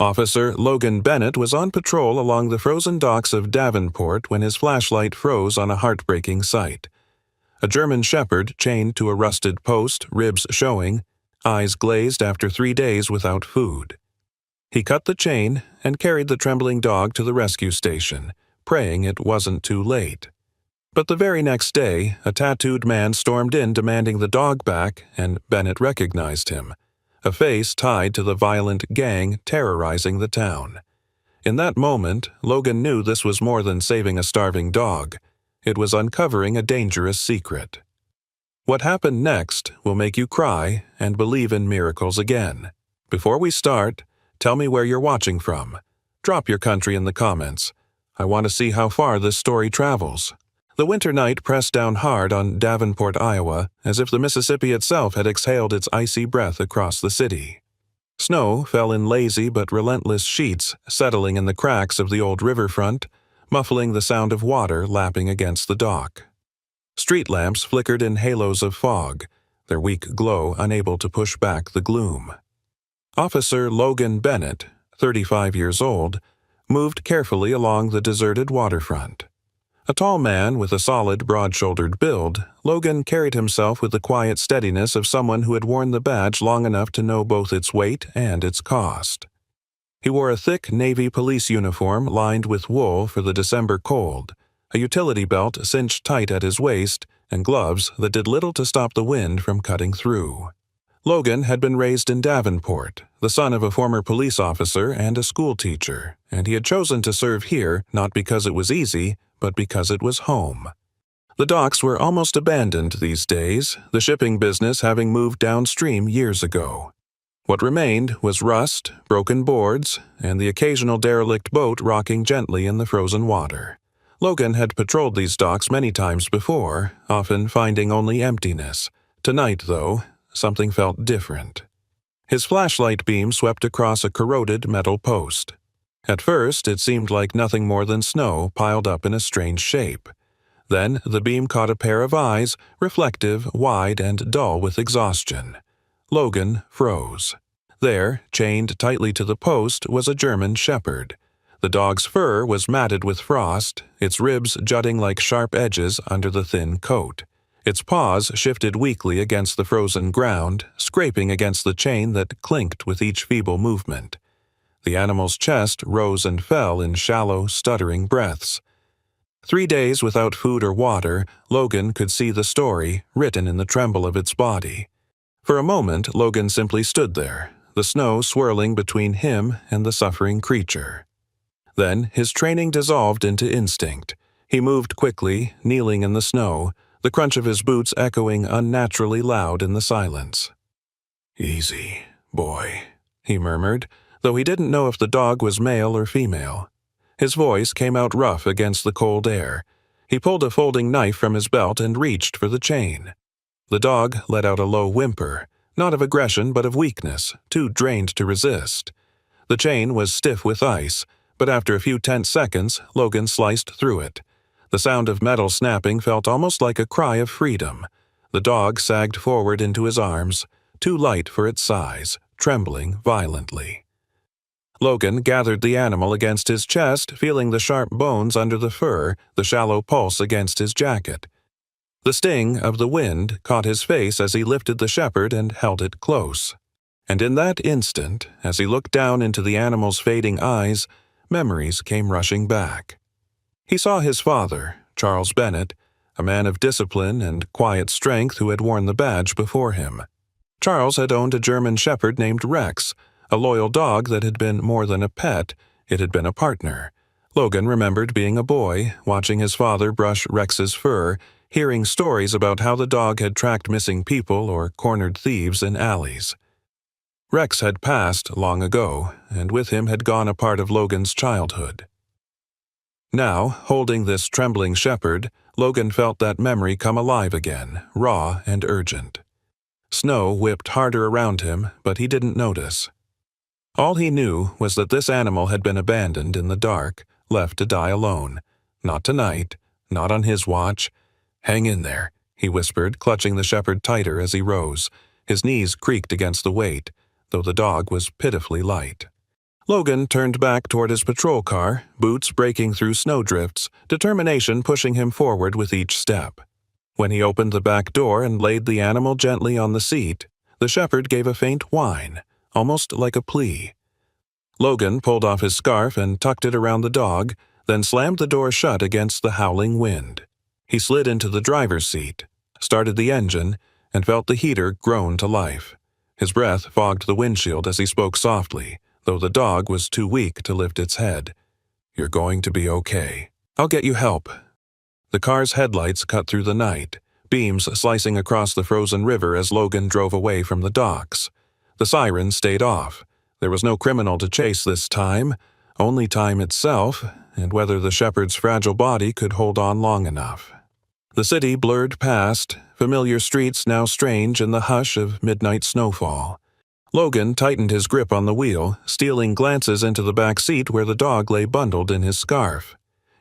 Officer Logan Bennett was on patrol along the frozen docks of Davenport when his flashlight froze on a heartbreaking sight. A German shepherd chained to a rusted post, ribs showing, eyes glazed after 3 days without food. He cut the chain and carried the trembling dog to the rescue station, praying it wasn't too late. But the very next day, a tattooed man stormed in demanding the dog back, and Bennett recognized him, a face tied to the violent gang terrorizing the town. In that moment, Logan knew this was more than saving a starving dog. It was uncovering a dangerous secret. What happened next will make you cry and believe in miracles again. Before we start, tell me where you're watching from. Drop your country in the comments. I want to see how far this story travels. The winter night pressed down hard on Davenport, Iowa, as if the Mississippi itself had exhaled its icy breath across the city. Snow fell in lazy but relentless sheets, settling in the cracks of the old riverfront, muffling the sound of water lapping against the dock. Street lamps flickered in halos of fog, their weak glow unable to push back the gloom. Officer Logan Bennett, 35 years old, moved carefully along the deserted waterfront. A tall man with a solid, broad-shouldered build, Logan carried himself with the quiet steadiness of someone who had worn the badge long enough to know both its weight and its cost. He wore a thick Navy police uniform lined with wool for the December cold, a utility belt cinched tight at his waist, and gloves that did little to stop the wind from cutting through. Logan had been raised in Davenport, the son of a former police officer and a schoolteacher, and he had chosen to serve here not because it was easy, but because it was home. The docks were almost abandoned these days, the shipping business having moved downstream years ago. What remained was rust, broken boards, and the occasional derelict boat rocking gently in the frozen water. Logan had patrolled these docks many times before, often finding only emptiness. Tonight, though, something felt different. His flashlight beam swept across a corroded metal post. At first, it seemed like nothing more than snow piled up in a strange shape. Then the beam caught a pair of eyes, reflective, wide, and dull with exhaustion. Logan froze. There, chained tightly to the post, was a German shepherd. The dog's fur was matted with frost, its ribs jutting like sharp edges under the thin coat. Its paws shifted weakly against the frozen ground, scraping against the chain that clinked with each feeble movement. The animal's chest rose and fell in shallow, stuttering breaths. 3 days without food or water, Logan could see the story written in the tremble of its body. For a moment, Logan simply stood there, the snow swirling between him and the suffering creature. Then his training dissolved into instinct. He moved quickly, kneeling in the snow, the crunch of his boots echoing unnaturally loud in the silence. "Easy, boy," he murmured, though he didn't know if the dog was male or female. His voice came out rough against the cold air. He pulled a folding knife from his belt and reached for the chain. The dog let out a low whimper, not of aggression but of weakness, too drained to resist. The chain was stiff with ice, but after a few tense seconds, Logan sliced through it. The sound of metal snapping felt almost like a cry of freedom. The dog sagged forward into his arms, too light for its size, trembling violently. Logan gathered the animal against his chest, feeling the sharp bones under the fur, the shallow pulse against his jacket. The sting of the wind caught his face as he lifted the shepherd and held it close. And in that instant, as he looked down into the animal's fading eyes, memories came rushing back. He saw his father, Charles Bennett, a man of discipline and quiet strength who had worn the badge before him. Charles had owned a German shepherd named Rex, a loyal dog that had been more than a pet, it had been a partner. Logan remembered being a boy, watching his father brush Rex's fur, hearing stories about how the dog had tracked missing people or cornered thieves in alleys. Rex had passed long ago, and with him had gone a part of Logan's childhood. Now, holding this trembling shepherd, Logan felt that memory come alive again, raw and urgent. Snow whipped harder around him, but he didn't notice. All he knew was that this animal had been abandoned in the dark, left to die alone. Not tonight, not on his watch. "Hang in there," he whispered, clutching the shepherd tighter as he rose. His knees creaked against the weight, though the dog was pitifully light. Logan turned back toward his patrol car, boots breaking through snowdrifts, determination pushing him forward with each step. When he opened the back door and laid the animal gently on the seat, the shepherd gave a faint whine, almost like a plea. Logan pulled off his scarf and tucked it around the dog, then slammed the door shut against the howling wind. He slid into the driver's seat, started the engine, and felt the heater groan to life. His breath fogged the windshield as he spoke softly, though the dog was too weak to lift its head. "You're going to be okay. I'll get you help." The car's headlights cut through the night, beams slicing across the frozen river as Logan drove away from the docks. The siren stayed off. There was no criminal to chase this time, only time itself, and whether the shepherd's fragile body could hold on long enough. The city blurred past, familiar streets now strange in the hush of midnight snowfall. Logan tightened his grip on the wheel, stealing glances into the back seat where the dog lay bundled in his scarf.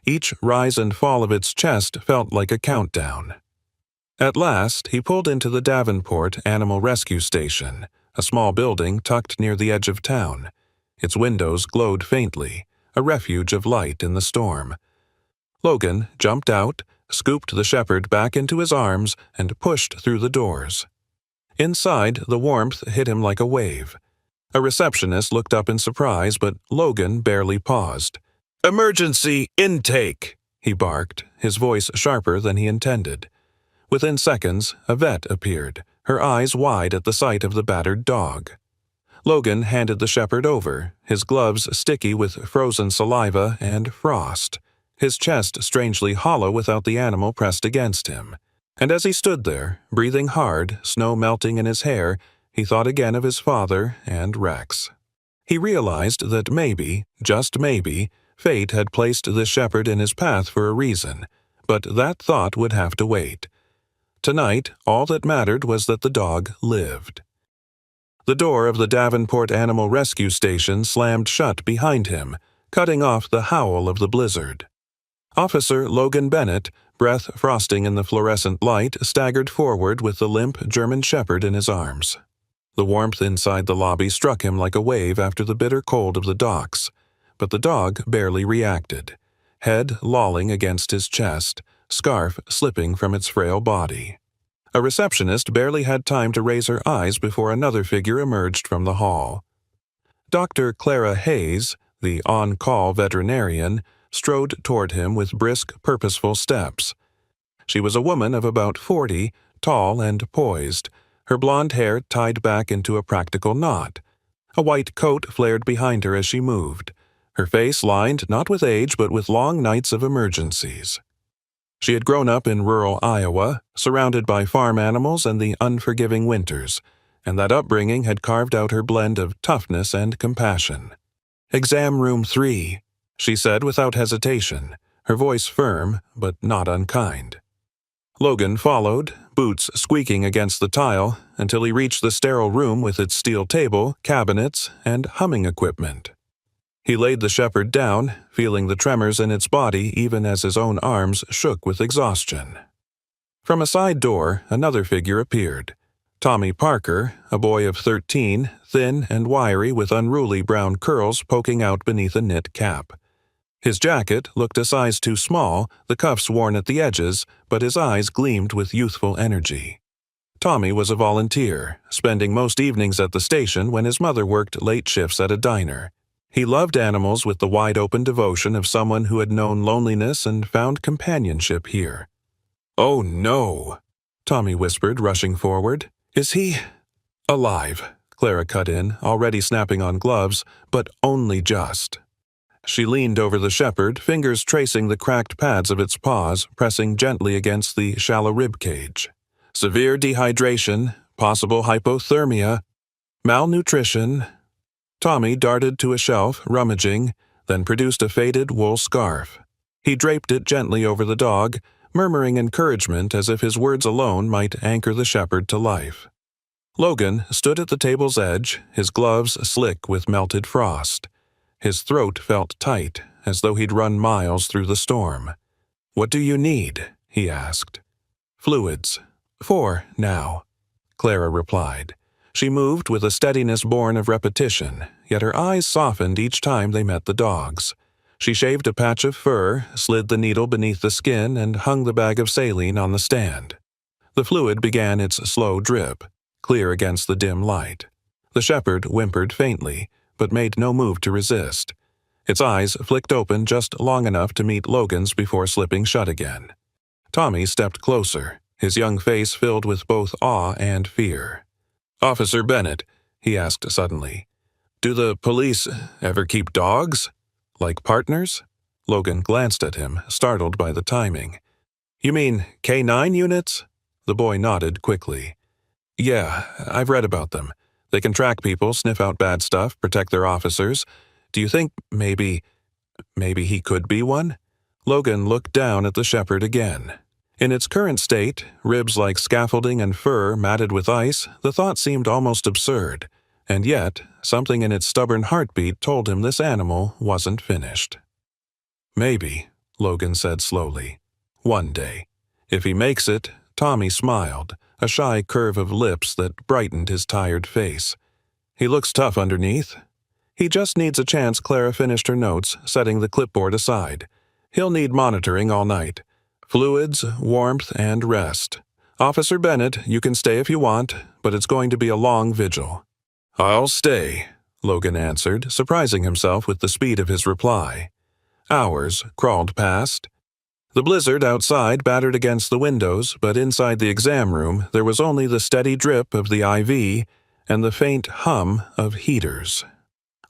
Each rise and fall of its chest felt like a countdown. At last, he pulled into the Davenport Animal Rescue Station, a small building tucked near the edge of town. Its windows glowed faintly, a refuge of light in the storm. Logan jumped out, scooped the shepherd back into his arms, and pushed through the doors. Inside, the warmth hit him like a wave. A receptionist looked up in surprise, but Logan barely paused. "Emergency intake!" he barked, his voice sharper than he intended. Within seconds, a vet appeared, her eyes wide at the sight of the battered dog. Logan handed the shepherd over, his gloves sticky with frozen saliva and frost, his chest strangely hollow without the animal pressed against him. And as he stood there, breathing hard, snow melting in his hair, he thought again of his father and Rex. He realized that maybe, just maybe, fate had placed this shepherd in his path for a reason, but that thought would have to wait. Tonight, all that mattered was that the dog lived. The door of the Davenport Animal Rescue Station slammed shut behind him, cutting off the howl of the blizzard. Officer Logan Bennett, breath frosting in the fluorescent light, staggered forward with the limp German shepherd in his arms. The warmth inside the lobby struck him like a wave after the bitter cold of the docks, but the dog barely reacted, head lolling against his chest, scarf slipping from its frail body. A receptionist barely had time to raise her eyes before another figure emerged from the hall. Dr. Clara Hayes, the on-call veterinarian, strode toward him with brisk, purposeful steps. She was a woman of about 40, tall and poised, her blonde hair tied back into a practical knot. A white coat flared behind her as she moved, her face lined not with age but with long nights of emergencies. She had grown up in rural Iowa, surrounded by farm animals and the unforgiving winters, and that upbringing had carved out her blend of toughness and compassion. "Exam room 3, she said without hesitation, her voice firm but not unkind. Logan followed, boots squeaking against the tile, until he reached the sterile room with its steel table, cabinets, and humming equipment. He laid the shepherd down, feeling the tremors in its body even as his own arms shook with exhaustion. From a side door, another figure appeared. Tommy Parker, a boy of 13, thin and wiry with unruly brown curls poking out beneath a knit cap. His jacket looked a size too small, the cuffs worn at the edges, but his eyes gleamed with youthful energy. Tommy was a volunteer, spending most evenings at the station when his mother worked late shifts at a diner. He loved animals with the wide-open devotion of someone who had known loneliness and found companionship here. "Oh, no," Tommy whispered, rushing forward. "Is he—" "Alive," Clara cut in, already snapping on gloves, but only just. She leaned over the shepherd, fingers tracing the cracked pads of its paws, pressing gently against the shallow rib cage. "Severe dehydration, possible hypothermia, malnutrition." Tommy darted to a shelf, rummaging, then produced a faded wool scarf. He draped it gently over the dog, murmuring encouragement as if his words alone might anchor the shepherd to life. Logan stood at the table's edge, his gloves slick with melted frost. His throat felt tight, as though he'd run miles through the storm. "What do you need?" he asked. "Fluids. 4 now," Clara replied. She moved with a steadiness born of repetition, yet her eyes softened each time they met the dog's. She shaved a patch of fur, slid the needle beneath the skin, and hung the bag of saline on the stand. The fluid began its slow drip, clear against the dim light. The shepherd whimpered faintly, but made no move to resist. Its eyes flicked open just long enough to meet Logan's before slipping shut again. Tommy stepped closer, his young face filled with both awe and fear. "Officer Bennett," he asked suddenly, "do the police ever keep dogs? Like partners?" Logan glanced at him, startled by the timing. "You mean K-9 units?" The boy nodded quickly. "Yeah, I've read about them. They can track people, sniff out bad stuff, protect their officers. Do you think maybe he could be one?" Logan looked down at the shepherd again. In its current state, ribs like scaffolding and fur matted with ice, the thought seemed almost absurd. And yet, something in its stubborn heartbeat told him this animal wasn't finished. "Maybe," Logan said slowly. "One day. If he makes it," Tommy smiled, a shy curve of lips that brightened his tired face. "He looks tough underneath." "He just needs a chance." Clara finished her notes, setting the clipboard aside. "He'll need monitoring all night. Fluids, warmth, and rest. Officer Bennett, you can stay if you want, but it's going to be a long vigil." "I'll stay," Logan answered, surprising himself with the speed of his reply. Hours crawled past. The blizzard outside battered against the windows, but inside the exam room there was only the steady drip of the IV and the faint hum of heaters.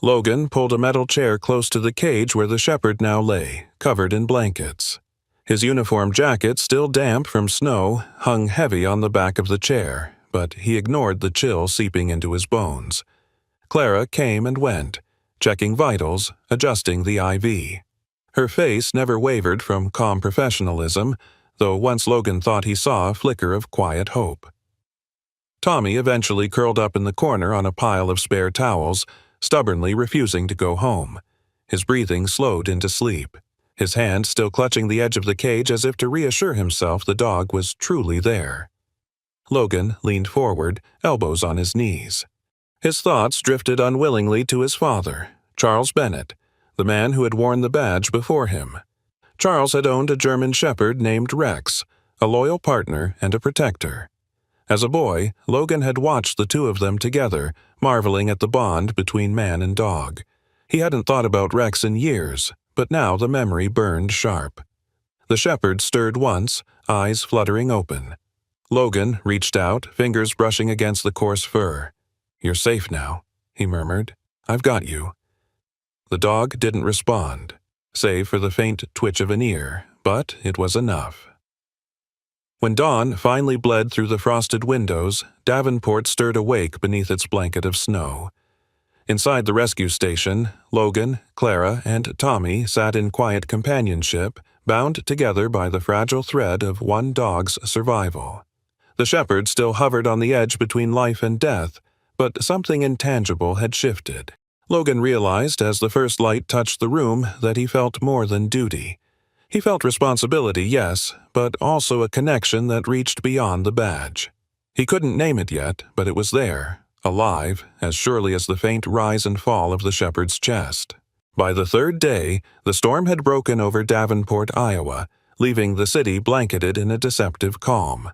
Logan pulled a metal chair close to the cage where the shepherd now lay, covered in blankets. His uniform jacket, still damp from snow, hung heavy on the back of the chair, but he ignored the chill seeping into his bones. Clara came and went, checking vitals, adjusting the IV. Her face never wavered from calm professionalism, though once Logan thought he saw a flicker of quiet hope. Tommy eventually curled up in the corner on a pile of spare towels, stubbornly refusing to go home. His breathing slowed into sleep, his hand still clutching the edge of the cage as if to reassure himself the dog was truly there. Logan leaned forward, elbows on his knees. His thoughts drifted unwillingly to his father, Charles Bennett, the man who had worn the badge before him. Charles had owned a German shepherd named Rex, a loyal partner and a protector. As a boy, Logan had watched the two of them together, marveling at the bond between man and dog. He hadn't thought about Rex in years, but now the memory burned sharp. The shepherd stirred once, eyes fluttering open. Logan reached out, fingers brushing against the coarse fur. "You're safe now," he murmured. "I've got you." The dog didn't respond, save for the faint twitch of an ear, but it was enough. When dawn finally bled through the frosted windows, Davenport stirred awake beneath its blanket of snow. Inside the rescue station, Logan, Clara, and Tommy sat in quiet companionship, bound together by the fragile thread of one dog's survival. The shepherd still hovered on the edge between life and death, but something intangible had shifted. Logan realized as the first light touched the room that he felt more than duty. He felt responsibility, yes, but also a connection that reached beyond the badge. He couldn't name it yet, but it was there, alive, as surely as the faint rise and fall of the shepherd's chest. By the third day, the storm had broken over Davenport, Iowa, leaving the city blanketed in a deceptive calm.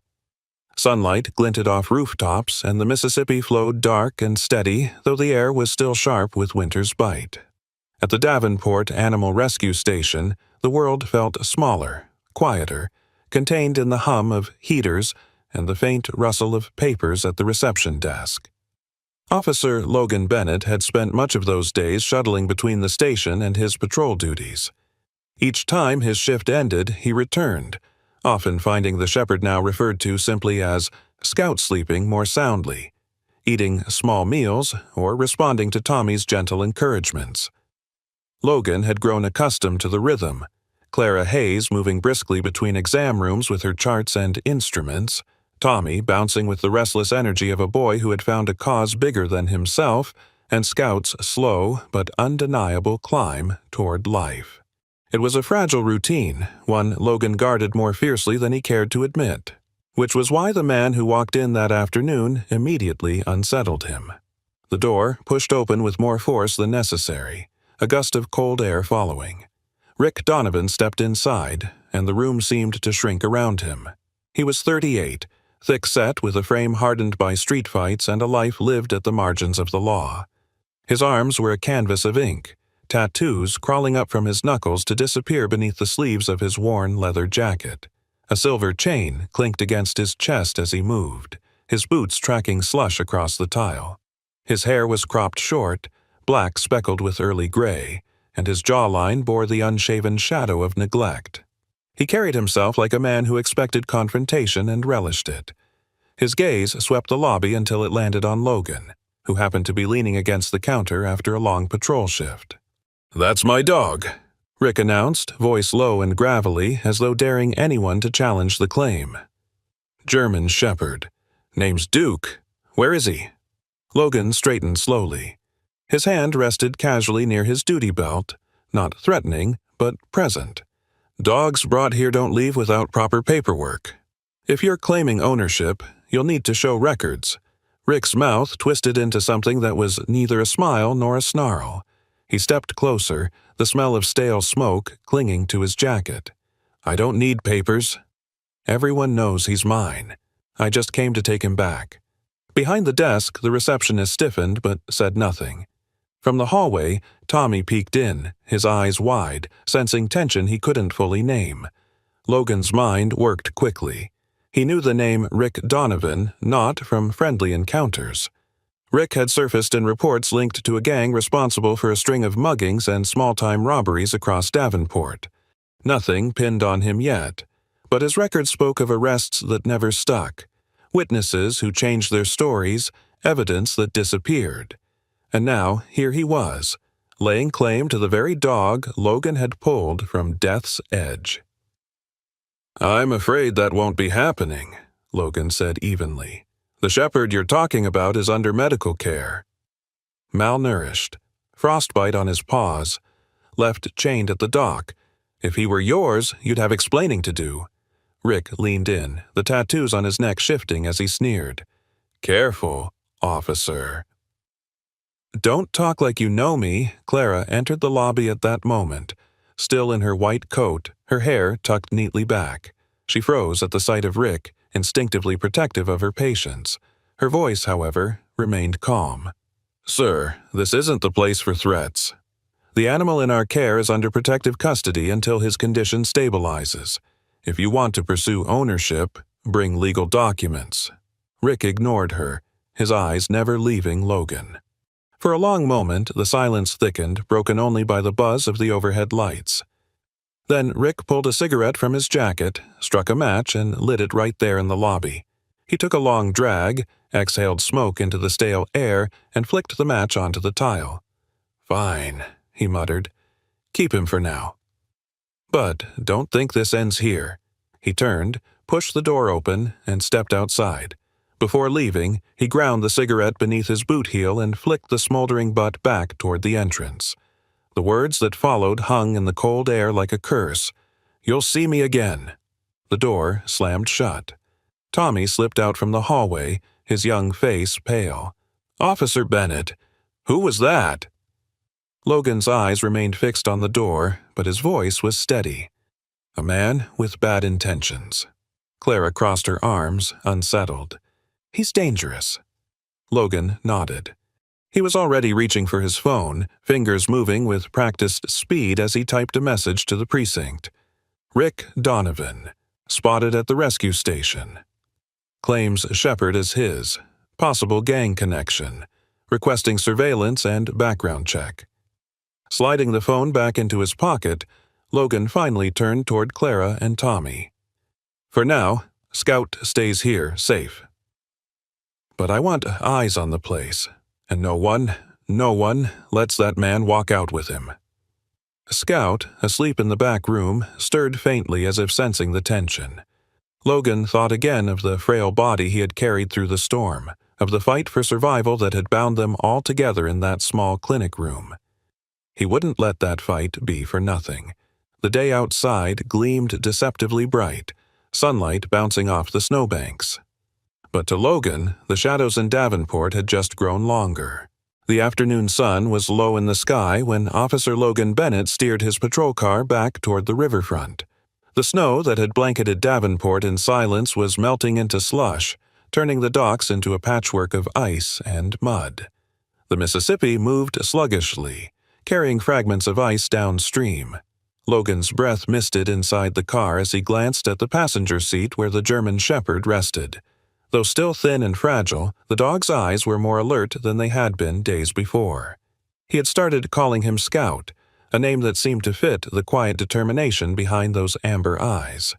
Sunlight glinted off rooftops, and the Mississippi flowed dark and steady, though the air was still sharp with winter's bite. At the Davenport Animal Rescue Station, the world felt smaller, quieter, contained in the hum of heaters and the faint rustle of papers at the reception desk. Officer Logan Bennett had spent much of those days shuttling between the station and his patrol duties. Each time his shift ended, he returned, often finding the shepherd now referred to simply as scout sleeping more soundly, eating small meals, or responding to Tommy's gentle encouragements. Logan had grown accustomed to the rhythm, Clara Hayes moving briskly between exam rooms with her charts and instruments, Tommy bouncing with the restless energy of a boy who had found a cause bigger than himself, and Scout's slow but undeniable climb toward life. It was a fragile routine, one Logan guarded more fiercely than he cared to admit, which was why the man who walked in that afternoon immediately unsettled him. The door pushed open with more force than necessary, a gust of cold air following. Rick Donovan stepped inside, and the room seemed to shrink around him. He was 38, thick-set with a frame hardened by street fights and a life lived at the margins of the law. His arms were a canvas of ink, tattoos crawling up from his knuckles to disappear beneath the sleeves of his worn leather jacket. A silver chain clinked against his chest as he moved, his boots tracking slush across the tile. His hair was cropped short, black speckled with early gray, and his jawline bore the unshaven shadow of neglect. He carried himself like a man who expected confrontation and relished it. His gaze swept the lobby until it landed on Logan, who happened to be leaning against the counter after a long patrol shift. "That's my dog," Rick announced, voice low and gravelly, as though daring anyone to challenge the claim. "German Shepherd. Name's Duke. Where is he?" Logan straightened slowly. His hand rested casually near his duty belt, not threatening, but present. "Dogs brought here don't leave without proper paperwork. If you're claiming ownership, you'll need to show records." Rick's mouth twisted into something that was neither a smile nor a snarl. He stepped closer, the smell of stale smoke clinging to his jacket. "I don't need papers. Everyone knows he's mine. I just came to take him back." Behind the desk, the receptionist stiffened but said nothing. From the hallway, Tommy peeked in, his eyes wide, sensing tension he couldn't fully name. Logan's mind worked quickly. He knew the name Rick Donovan not from friendly encounters. Rick had surfaced in reports linked to a gang responsible for a string of muggings and small-time robberies across Davenport. Nothing pinned on him yet, but his record spoke of arrests that never stuck, witnesses who changed their stories, evidence that disappeared. And now, here he was, laying claim to the very dog Logan had pulled from death's edge. "I'm afraid that won't be happening," Logan said evenly. "The shepherd you're talking about is under medical care." Malnourished, frostbite on his paws, left chained at the dock. "If he were yours, you'd have explaining to do." Rick leaned in, the tattoos on his neck shifting as he sneered. "Careful, officer." "Don't talk like you know me." Clara entered the lobby at that moment, still in her white coat, her hair tucked neatly back. She froze at the sight of Rick, instinctively protective of her patients. Her voice, however, remained calm. "Sir, this isn't the place for threats. The animal in our care is under protective custody until his condition stabilizes. If you want to pursue ownership, bring legal documents." Rick ignored her, his eyes never leaving Logan. For a long moment, the silence thickened, broken only by the buzz of the overhead lights. Then Rick pulled a cigarette from his jacket, struck a match, and lit it right there in the lobby. He took a long drag, exhaled smoke into the stale air, and flicked the match onto the tile. "Fine," he muttered. "Keep him for now. But don't think this ends here." He turned, pushed the door open, and stepped outside. Before leaving, he ground the cigarette beneath his boot heel and flicked the smoldering butt back toward the entrance. The words that followed hung in the cold air like a curse. "You'll see me again." The door slammed shut. Tommy slipped out from the hallway, his young face pale. "Officer Bennett, who was that?" Logan's eyes remained fixed on the door, but his voice was steady. "A man with bad intentions." Clara crossed her arms, unsettled. "He's dangerous." Logan nodded. He was already reaching for his phone, fingers moving with practiced speed as he typed a message to the precinct. "Rick Donovan, spotted at the rescue station. Claims shepherd is his. Possible gang connection. Requesting surveillance and background check." Sliding the phone back into his pocket, Logan finally turned toward Clara and Tommy. "For now, Scout stays here, safe. But I want eyes on the place, and no one lets that man walk out with him." Scout, asleep in the back room, stirred faintly as if sensing the tension. Logan thought again of the frail body he had carried through the storm, of the fight for survival that had bound them all together in that small clinic room. He wouldn't let that fight be for nothing. The day outside gleamed deceptively bright, sunlight bouncing off the snowbanks. But to Logan, the shadows in Davenport had just grown longer. The afternoon sun was low in the sky when Officer Logan Bennett steered his patrol car back toward the riverfront. The snow that had blanketed Davenport in silence was melting into slush, turning the docks into a patchwork of ice and mud. The Mississippi moved sluggishly, carrying fragments of ice downstream. Logan's breath misted inside the car as he glanced at the passenger seat where the German Shepherd rested. Though still thin and fragile, the dog's eyes were more alert than they had been days before. He had started calling him Scout, a name that seemed to fit the quiet determination behind those amber eyes.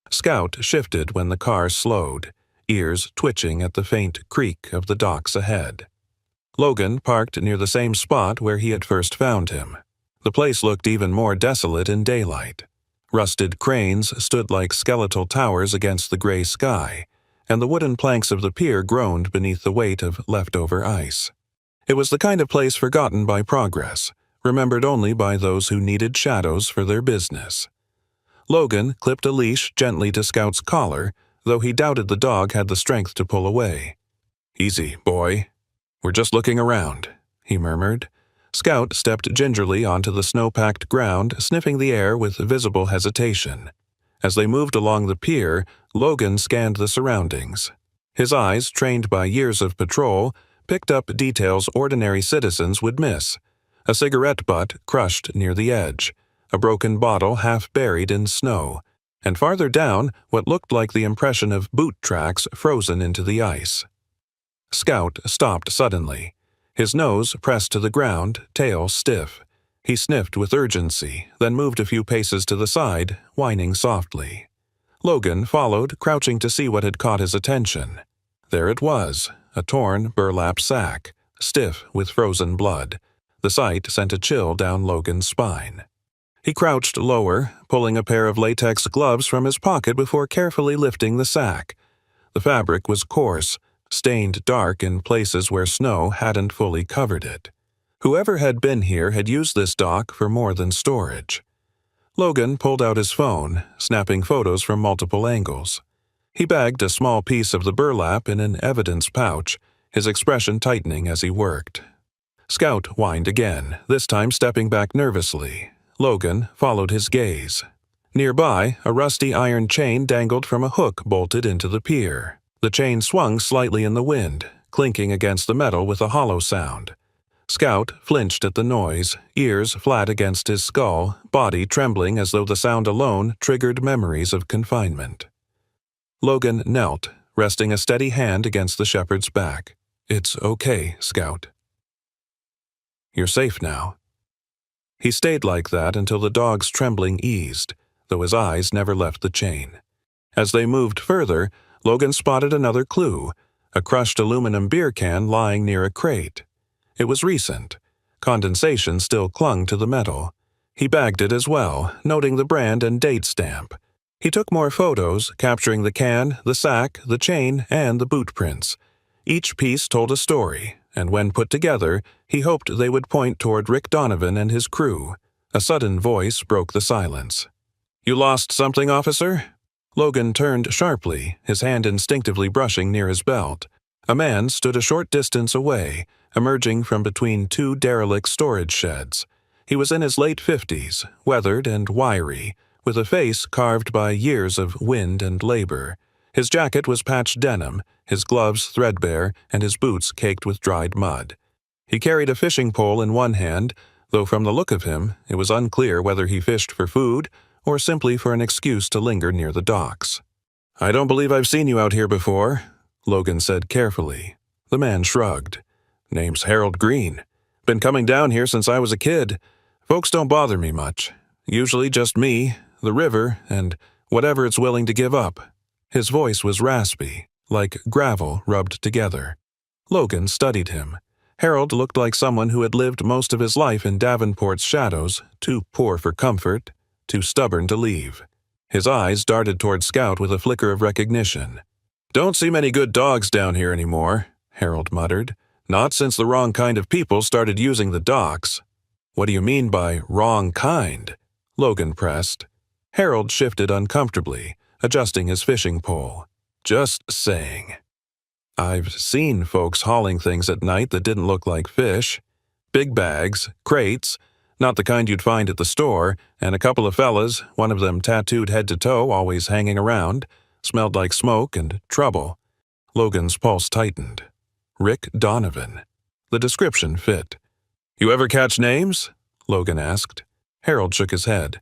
Scout shifted when the car slowed, ears twitching at the faint creak of the docks ahead. Logan parked near the same spot where he had first found him. The place looked even more desolate in daylight. Rusted cranes stood like skeletal towers against the gray sky, and the wooden planks of the pier groaned beneath the weight of leftover ice. It was the kind of place forgotten by progress, remembered only by those who needed shadows for their business. Logan clipped a leash gently to Scout's collar, though he doubted the dog had the strength to pull away. "Easy, boy. We're just looking around," he murmured. Scout stepped gingerly onto the snow-packed ground, sniffing the air with visible hesitation. As they moved along the pier, Logan scanned the surroundings. His eyes, trained by years of patrol, picked up details ordinary citizens would miss. A cigarette butt crushed near the edge, a broken bottle half buried in snow, and farther down what looked like the impression of boot tracks frozen into the ice. Scout stopped suddenly. His nose pressed to the ground, tail stiff. He sniffed with urgency, then moved a few paces to the side, whining softly. Logan followed, crouching to see what had caught his attention. There it was, a torn burlap sack, stiff with frozen blood. The sight sent a chill down Logan's spine. He crouched lower, pulling a pair of latex gloves from his pocket before carefully lifting the sack. The fabric was coarse, stained dark in places where snow hadn't fully covered it. Whoever had been here had used this dock for more than storage. Logan pulled out his phone, snapping photos from multiple angles. He bagged a small piece of the burlap in an evidence pouch, his expression tightening as he worked. Scout whined again, this time stepping back nervously. Logan followed his gaze. Nearby, a rusty iron chain dangled from a hook bolted into the pier. The chain swung slightly in the wind, clinking against the metal with a hollow sound. Scout flinched at the noise, ears flat against his skull, body trembling as though the sound alone triggered memories of confinement. Logan knelt, resting a steady hand against the shepherd's back. "It's okay, Scout. You're safe now." He stayed like that until the dog's trembling eased, though his eyes never left the chain. As they moved further, Logan spotted another clue, a crushed aluminum beer can lying near a crate. It was recent. Condensation still clung to the metal. He bagged it as well, noting the brand and date stamp. He took more photos, capturing the can, the sack, the chain, and the boot prints. Each piece told a story, and when put together, he hoped they would point toward Rick Donovan and his crew. A sudden voice broke the silence. "You lost something, officer?" Logan turned sharply, his hand instinctively brushing near his belt. A man stood a short distance away, emerging from between two derelict storage sheds. He was in his late 50s, weathered and wiry, with a face carved by years of wind and labor. His jacket was patched denim, his gloves threadbare, and his boots caked with dried mud. He carried a fishing pole in one hand, though from the look of him, it was unclear whether he fished for food or simply for an excuse to linger near the docks. "I don't believe I've seen you out here before," Logan said carefully. The man shrugged. "Name's Harold Green. Been coming down here since I was a kid. Folks don't bother me much. Usually just me, the river, and whatever it's willing to give up." His voice was raspy, like gravel rubbed together. Logan studied him. Harold looked like someone who had lived most of his life in Davenport's shadows, too poor for comfort, too stubborn to leave. His eyes darted toward Scout with a flicker of recognition. "Don't see many good dogs down here anymore," Harold muttered. "Not since the wrong kind of people started using the docks." "What do you mean by wrong kind?" Logan pressed. Harold shifted uncomfortably, adjusting his fishing pole. "Just saying." I've seen folks hauling things at night that didn't look like fish. Big bags, crates, not the kind you'd find at the store, and a couple of fellas, one of them tattooed head to toe, always hanging around, smelled like smoke and trouble. Logan's pulse tightened. Rick Donovan. The description fit. "You ever catch names?" Logan asked. Harold shook his head.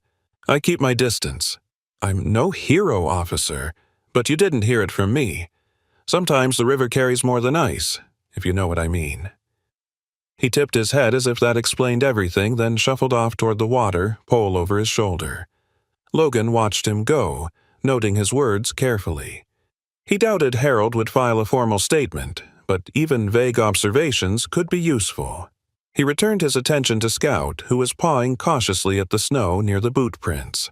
"I keep my distance. I'm no hero, officer, but you didn't hear it from me. Sometimes the river carries more than ice, if you know what I mean." He tipped his head as if that explained everything, then shuffled off toward the water, pole over his shoulder. Logan watched him go, noting his words carefully. He doubted Harold would file a formal statement, but even vague observations could be useful. He returned his attention to Scout, who was pawing cautiously at the snow near the boot prints.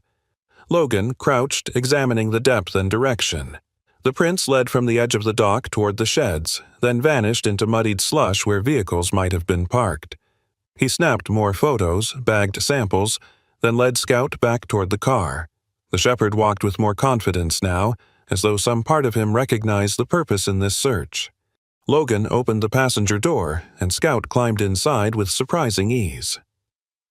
Logan crouched, examining the depth and direction. The prints led from the edge of the dock toward the sheds, then vanished into muddied slush where vehicles might have been parked. He snapped more photos, bagged samples, then led Scout back toward the car. The shepherd walked with more confidence now, as though some part of him recognized the purpose in this search. Logan opened the passenger door, and Scout climbed inside with surprising ease.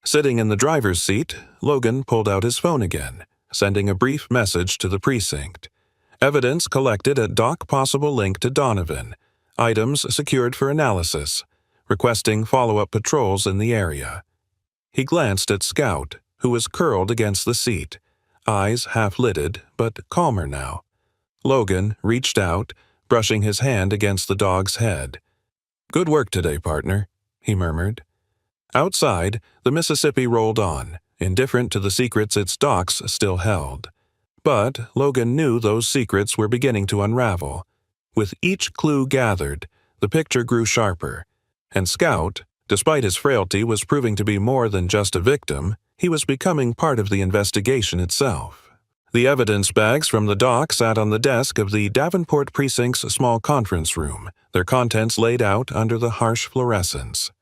Sitting in the driver's seat, Logan pulled out his phone again, sending a brief message to the precinct. Evidence collected at dock, possible link to Donovan. Items secured for analysis. Requesting follow-up patrols in the area. He glanced at Scout, who was curled against the seat, eyes half-lidded, but calmer now. Logan reached out, brushing his hand against the dog's head. "Good work today, partner," he murmured. Outside, the Mississippi rolled on, indifferent to the secrets its docks still held. But Logan knew those secrets were beginning to unravel. With each clue gathered, the picture grew sharper, and Scout, despite his frailty, was proving to be more than just a victim. He was becoming part of the investigation itself. The evidence bags from the dock sat on the desk of the Davenport Precinct's small conference room, their contents laid out under the harsh fluorescence.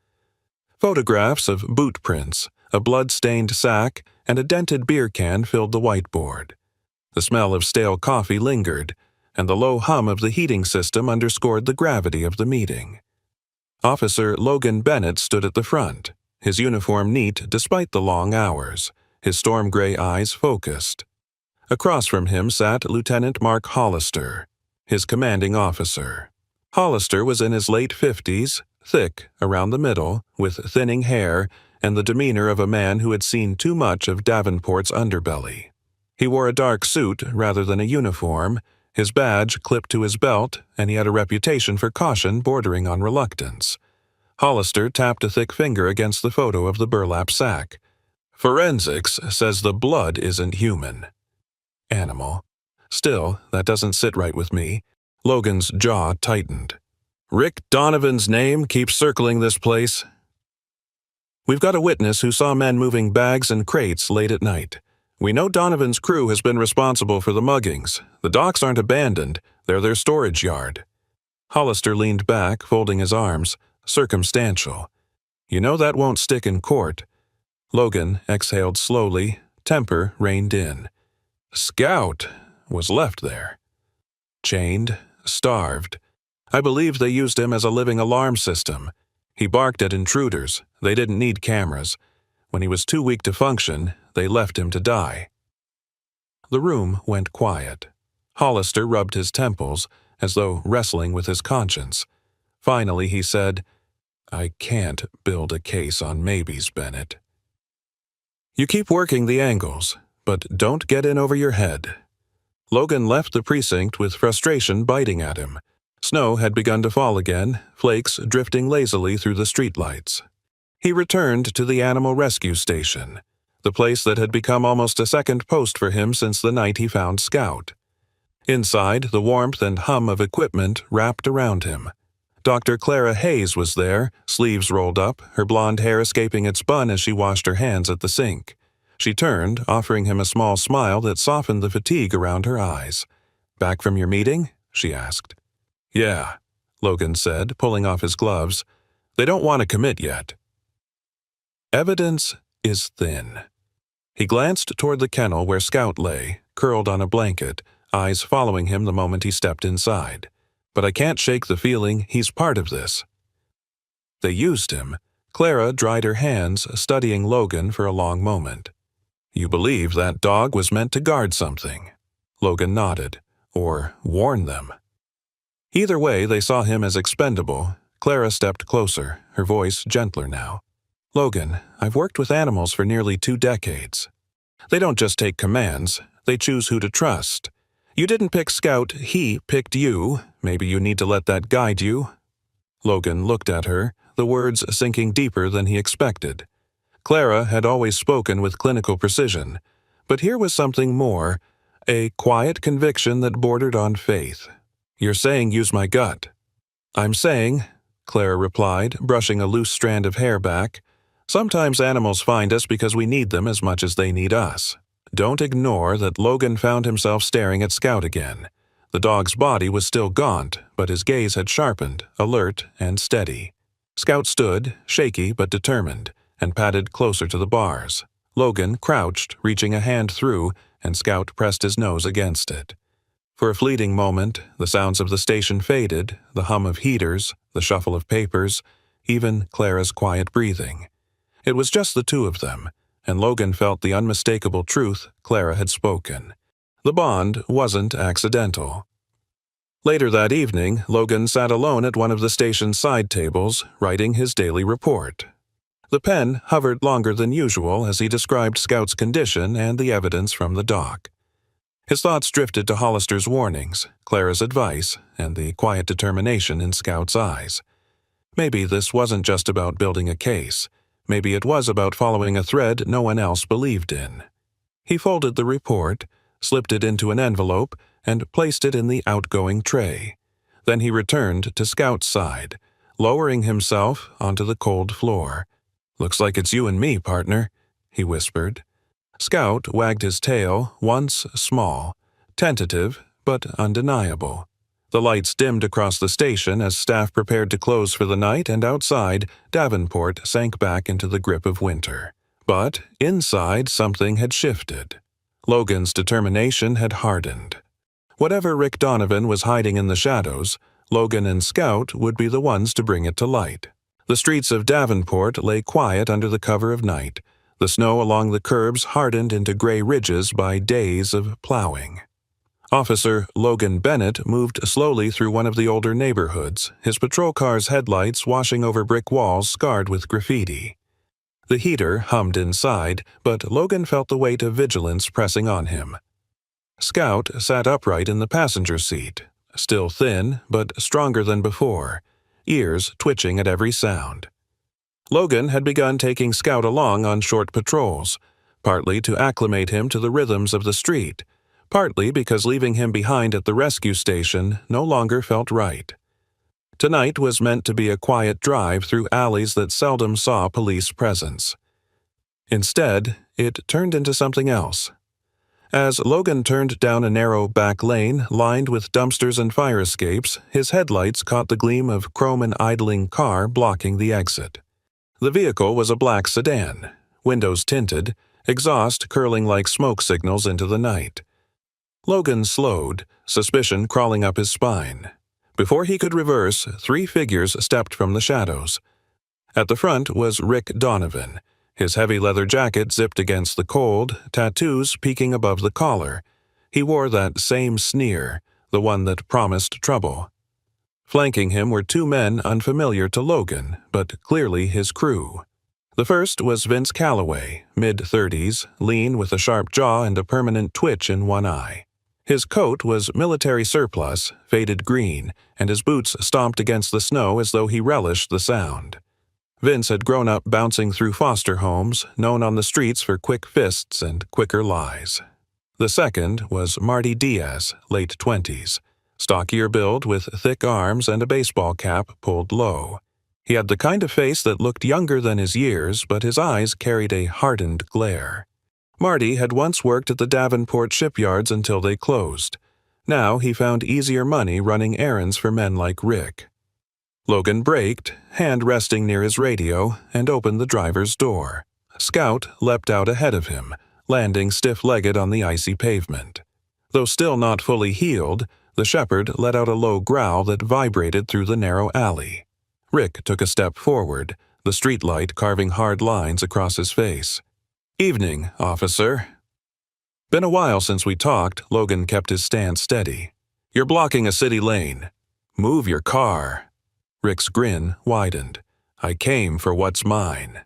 Photographs of boot prints, a blood-stained sack, and a dented beer can filled the whiteboard. The smell of stale coffee lingered, and the low hum of the heating system underscored the gravity of the meeting. Officer Logan Bennett stood at the front, his uniform neat despite the long hours, his storm-gray eyes focused. Across from him sat Lieutenant Mark Hollister, his commanding officer. Hollister was in his late 50s, thick around the middle, with thinning hair and the demeanor of a man who had seen too much of Davenport's underbelly. He wore a dark suit rather than a uniform, his badge clipped to his belt, and he had a reputation for caution bordering on reluctance. Hollister tapped a thick finger against the photo of the burlap sack. "Forensics says the blood isn't human." Animal. Still, that doesn't sit right with me. Logan's jaw tightened. "Rick Donovan's name keeps circling this place." "We've got a witness who saw men moving bags and crates late at night. We know Donovan's crew has been responsible for the muggings. The docks aren't abandoned, they're their storage yard." Hollister leaned back, folding his arms, circumstantial. "You know that won't stick in court." Logan exhaled slowly, temper reined in. Scout was left there. Chained, starved. I believe they used him as a living alarm system. He barked at intruders. They didn't need cameras. When he was too weak to function, they left him to die. The room went quiet. Hollister rubbed his temples, as though wrestling with his conscience. Finally he said, "I can't build a case on maybes, Bennett." "You keep working the angles, but don't get in over your head." Logan left the precinct with frustration biting at him. Snow had begun to fall again, flakes drifting lazily through the streetlights. He returned to the animal rescue station, the place that had become almost a second post for him since the night he found Scout. Inside, the warmth and hum of equipment wrapped around him. Dr. Clara Hayes was there, sleeves rolled up, her blonde hair escaping its bun as she washed her hands at the sink. She turned, offering him a small smile that softened the fatigue around her eyes. "Back from your meeting?" she asked. "Yeah," Logan said, pulling off his gloves. "They don't want to commit yet." Evidence is thin. He glanced toward the kennel where Scout lay, curled on a blanket, eyes following him the moment he stepped inside. but I can't shake the feeling he's part of this. They used him. Clara dried her hands, studying Logan for a long moment. You believe that dog was meant to guard something? Logan nodded. Or warn them. Either way, they saw him as expendable. Clara stepped closer, her voice gentler now. Logan, I've worked with animals for nearly 2 decades. They don't just take commands, they choose who to trust. You didn't pick Scout, he picked you. Maybe you need to let that guide you. Logan looked at her, the words sinking deeper than he expected. Clara had always spoken with clinical precision, but here was something more, a quiet conviction that bordered on faith. You're saying use my gut. I'm saying, Clara replied, brushing a loose strand of hair back, sometimes animals find us because we need them as much as they need us. Don't ignore that Logan found himself staring at Scout again. The dog's body was still gaunt, but his gaze had sharpened, alert and steady. Scout stood, shaky but determined, and padded closer to the bars. Logan crouched, reaching a hand through, and Scout pressed his nose against it. For a fleeting moment, the sounds of the station faded, the hum of heaters, the shuffle of papers, even Clara's quiet breathing. It was just the two of them, and Logan felt the unmistakable truth Clara had spoken. The bond wasn't accidental. Later that evening, Logan sat alone at one of the station's side tables, writing his daily report. The pen hovered longer than usual as he described Scout's condition and the evidence from the dock. His thoughts drifted to Hollister's warnings, Clara's advice, and the quiet determination in Scout's eyes. Maybe this wasn't just about building a case. Maybe it was about following a thread no one else believed in. He folded the report, slipped it into an envelope, and placed it in the outgoing tray. Then he returned to Scout's side, lowering himself onto the cold floor. "Looks like it's you and me, partner," he whispered. Scout wagged his tail, once small, tentative but undeniable. The lights dimmed across the station as staff prepared to close for the night, and outside, Davenport sank back into the grip of winter. But inside, something had shifted. Logan's determination had hardened. Whatever Rick Donovan was hiding in the shadows, Logan and Scout would be the ones to bring it to light. The streets of Davenport lay quiet under the cover of night. The snow along the curbs hardened into gray ridges by days of plowing. Officer Logan Bennett moved slowly through one of the older neighborhoods, his patrol car's headlights washing over brick walls scarred with graffiti. The heater hummed inside, but Logan felt the weight of vigilance pressing on him. Scout sat upright in the passenger seat, still thin but stronger than before, ears twitching at every sound. Logan had begun taking Scout along on short patrols, partly to acclimate him to the rhythms of the street, partly because leaving him behind at the rescue station no longer felt right. Tonight was meant to be a quiet drive through alleys that seldom saw police presence. Instead, it turned into something else. As Logan turned down a narrow back lane lined with dumpsters and fire escapes, his headlights caught the gleam of chrome and idling car blocking the exit. The vehicle was a black sedan, windows tinted, exhaust curling like smoke signals into the night. Logan slowed, suspicion crawling up his spine. Before he could reverse, 3 figures stepped from the shadows. At the front was Rick Donovan, his heavy leather jacket zipped against the cold, tattoos peeking above the collar. He wore that same sneer, the one that promised trouble. Flanking him were 2 men unfamiliar to Logan, but clearly his crew. The first was Vince Calloway, mid-30s, lean with a sharp jaw and a permanent twitch in one eye. His coat was military surplus, faded green, and his boots stomped against the snow as though he relished the sound. Vince had grown up bouncing through foster homes, known on the streets for quick fists and quicker lies. The second was Marty Diaz, late 20s, stockier build with thick arms and a baseball cap pulled low. He had the kind of face that looked younger than his years, but his eyes carried a hardened glare. Marty had once worked at the Davenport shipyards until they closed. Now he found easier money running errands for men like Rick. Logan braked, hand resting near his radio, and opened the driver's door. Scout leapt out ahead of him, landing stiff-legged on the icy pavement. Though still not fully healed, The shepherd let out a low growl that vibrated through the narrow alley. Rick took a step forward, the streetlight carving hard lines across his face. "Evening, officer." "Been a while since we talked." Logan kept his stance steady. "You're blocking a city lane. Move your car." Rick's grin widened. "I came for what's mine."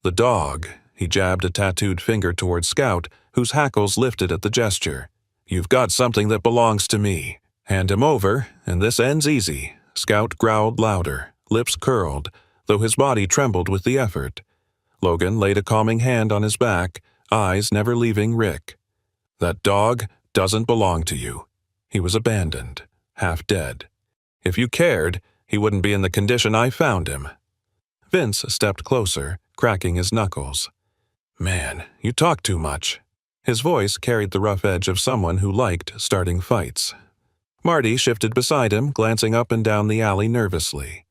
"The dog." He jabbed a tattooed finger toward Scout, whose hackles lifted at the gesture. "You've got something that belongs to me. Hand him over, and this ends easy." Scout growled louder, lips curled, though his body trembled with the effort. Logan laid a calming hand on his back, eyes never leaving Rick. "That dog doesn't belong to you. He was abandoned, half dead. If you cared, he wouldn't be in the condition I found him." Vince stepped closer, cracking his knuckles. "Man, you talk too much." His voice carried the rough edge of someone who liked starting fights. Marty shifted beside him, glancing up and down the alley nervously.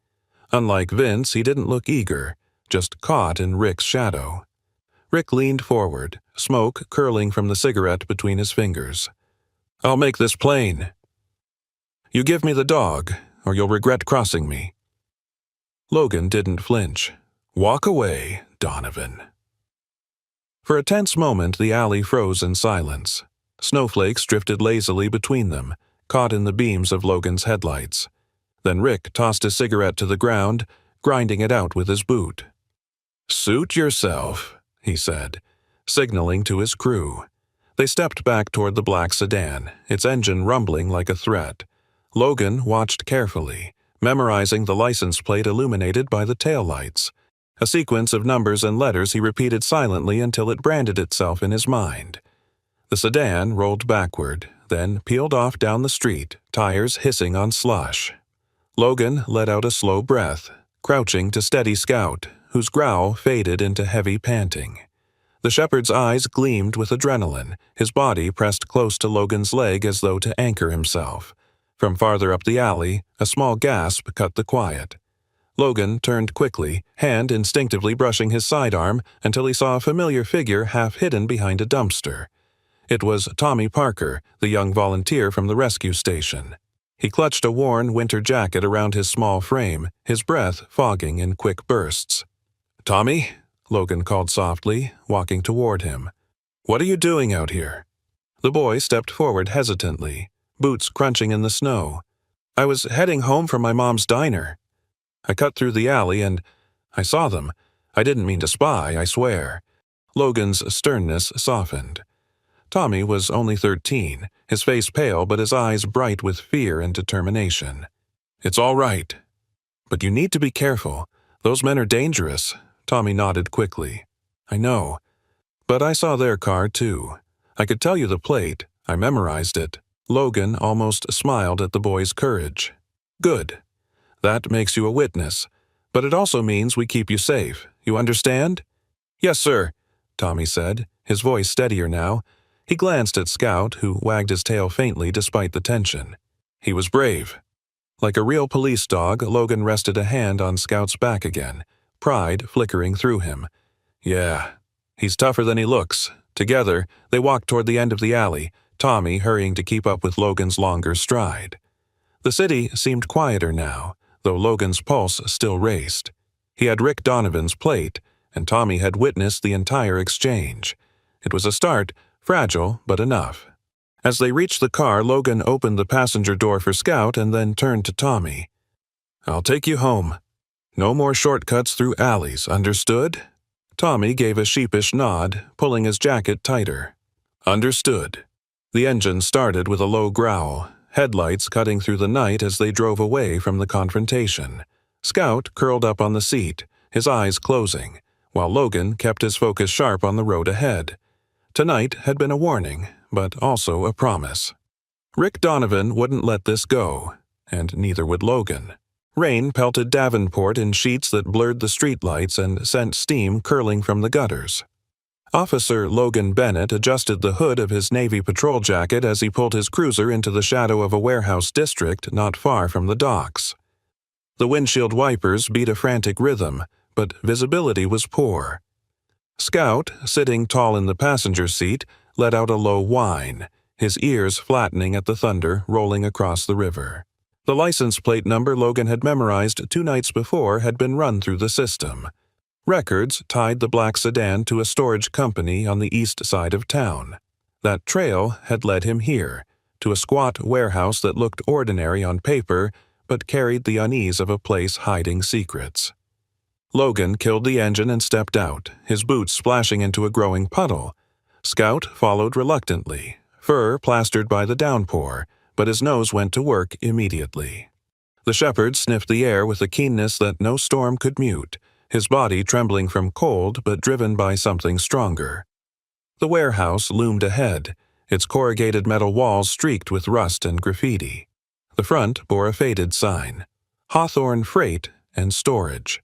Unlike Vince, he didn't look eager, just caught in Rick's shadow. Rick leaned forward, smoke curling from the cigarette between his fingers. "I'll make this plain. You give me the dog, or you'll regret crossing me." Logan didn't flinch. "Walk away, Donovan." For a tense moment, the alley froze in silence. Snowflakes drifted lazily between them, caught in the beams of Logan's headlights. Then Rick tossed his cigarette to the ground, grinding it out with his boot. "Suit yourself," he said, signaling to his crew. They stepped back toward the black sedan, its engine rumbling like a threat. Logan watched carefully, memorizing the license plate illuminated by the taillights. A sequence of numbers and letters he repeated silently until it branded itself in his mind. The sedan rolled backward, then peeled off down the street, tires hissing on slush. Logan let out a slow breath, crouching to steady Scout, whose growl faded into heavy panting. The shepherd's eyes gleamed with adrenaline, his body pressed close to Logan's leg as though to anchor himself. From farther up the alley, a small gasp cut the quiet. Logan turned quickly, hand instinctively brushing his sidearm until he saw a familiar figure half hidden behind a dumpster. It was Tommy Parker, the young volunteer from the rescue station. He clutched a worn winter jacket around his small frame, his breath fogging in quick bursts. "Tommy?" Logan called softly, walking toward him. "What are you doing out here?" The boy stepped forward hesitantly, boots crunching in the snow. "I was heading home from my mom's diner. I cut through the alley and I saw them. I didn't mean to spy, I swear." Logan's sternness softened. Tommy was only 13, his face pale but his eyes bright with fear and determination. "It's all right. But you need to be careful. Those men are dangerous." Tommy nodded quickly. "I know. But I saw their car, too. I could tell you the plate. I memorized it." Logan almost smiled at the boy's courage. "Good. That makes you a witness. But it also means we keep you safe. You understand?" "Yes, sir," Tommy said, his voice steadier now. He glanced at Scout, who wagged his tail faintly despite the tension. He was brave. Like a real police dog, Logan rested a hand on Scout's back again, pride flickering through him. "Yeah, he's tougher than he looks." Together, they walked toward the end of the alley, Tommy hurrying to keep up with Logan's longer stride. The city seemed quieter now, though Logan's pulse still raced. He had Rick Donovan's plate, and Tommy had witnessed the entire exchange. It was a start, fragile but enough. As they reached the car, Logan opened the passenger door for Scout and then turned to Tommy. "I'll take you home. No more shortcuts through alleys, understood?" Tommy gave a sheepish nod, pulling his jacket tighter. "Understood." The engine started with a low growl, headlights cutting through the night as they drove away from the confrontation. Scout curled up on the seat, his eyes closing, while Logan kept his focus sharp on the road ahead. Tonight had been a warning, but also a promise. Rick Donovan wouldn't let this go, and neither would Logan. Rain pelted Davenport in sheets that blurred the streetlights and sent steam curling from the gutters. Officer Logan Bennett adjusted the hood of his Navy patrol jacket as he pulled his cruiser into the shadow of a warehouse district not far from the docks. The windshield wipers beat a frantic rhythm, but visibility was poor. Scout, sitting tall in the passenger seat, let out a low whine. his ears flattening at the thunder rolling across the river. The license plate number Logan had memorized 2 nights before had been run through the system. Records tied the black sedan to a storage company on the east side of town. That trail had led him here, to a squat warehouse that looked ordinary on paper but carried the unease of a place hiding secrets. Logan killed the engine and stepped out, his boots splashing into a growing puddle. Scout followed reluctantly, fur plastered by the downpour, but his nose went to work immediately. The shepherd sniffed the air with a keenness that no storm could mute, his body trembling from cold but driven by something stronger. The warehouse loomed ahead, its corrugated metal walls streaked with rust and graffiti. The front bore a faded sign, Hawthorne Freight and Storage.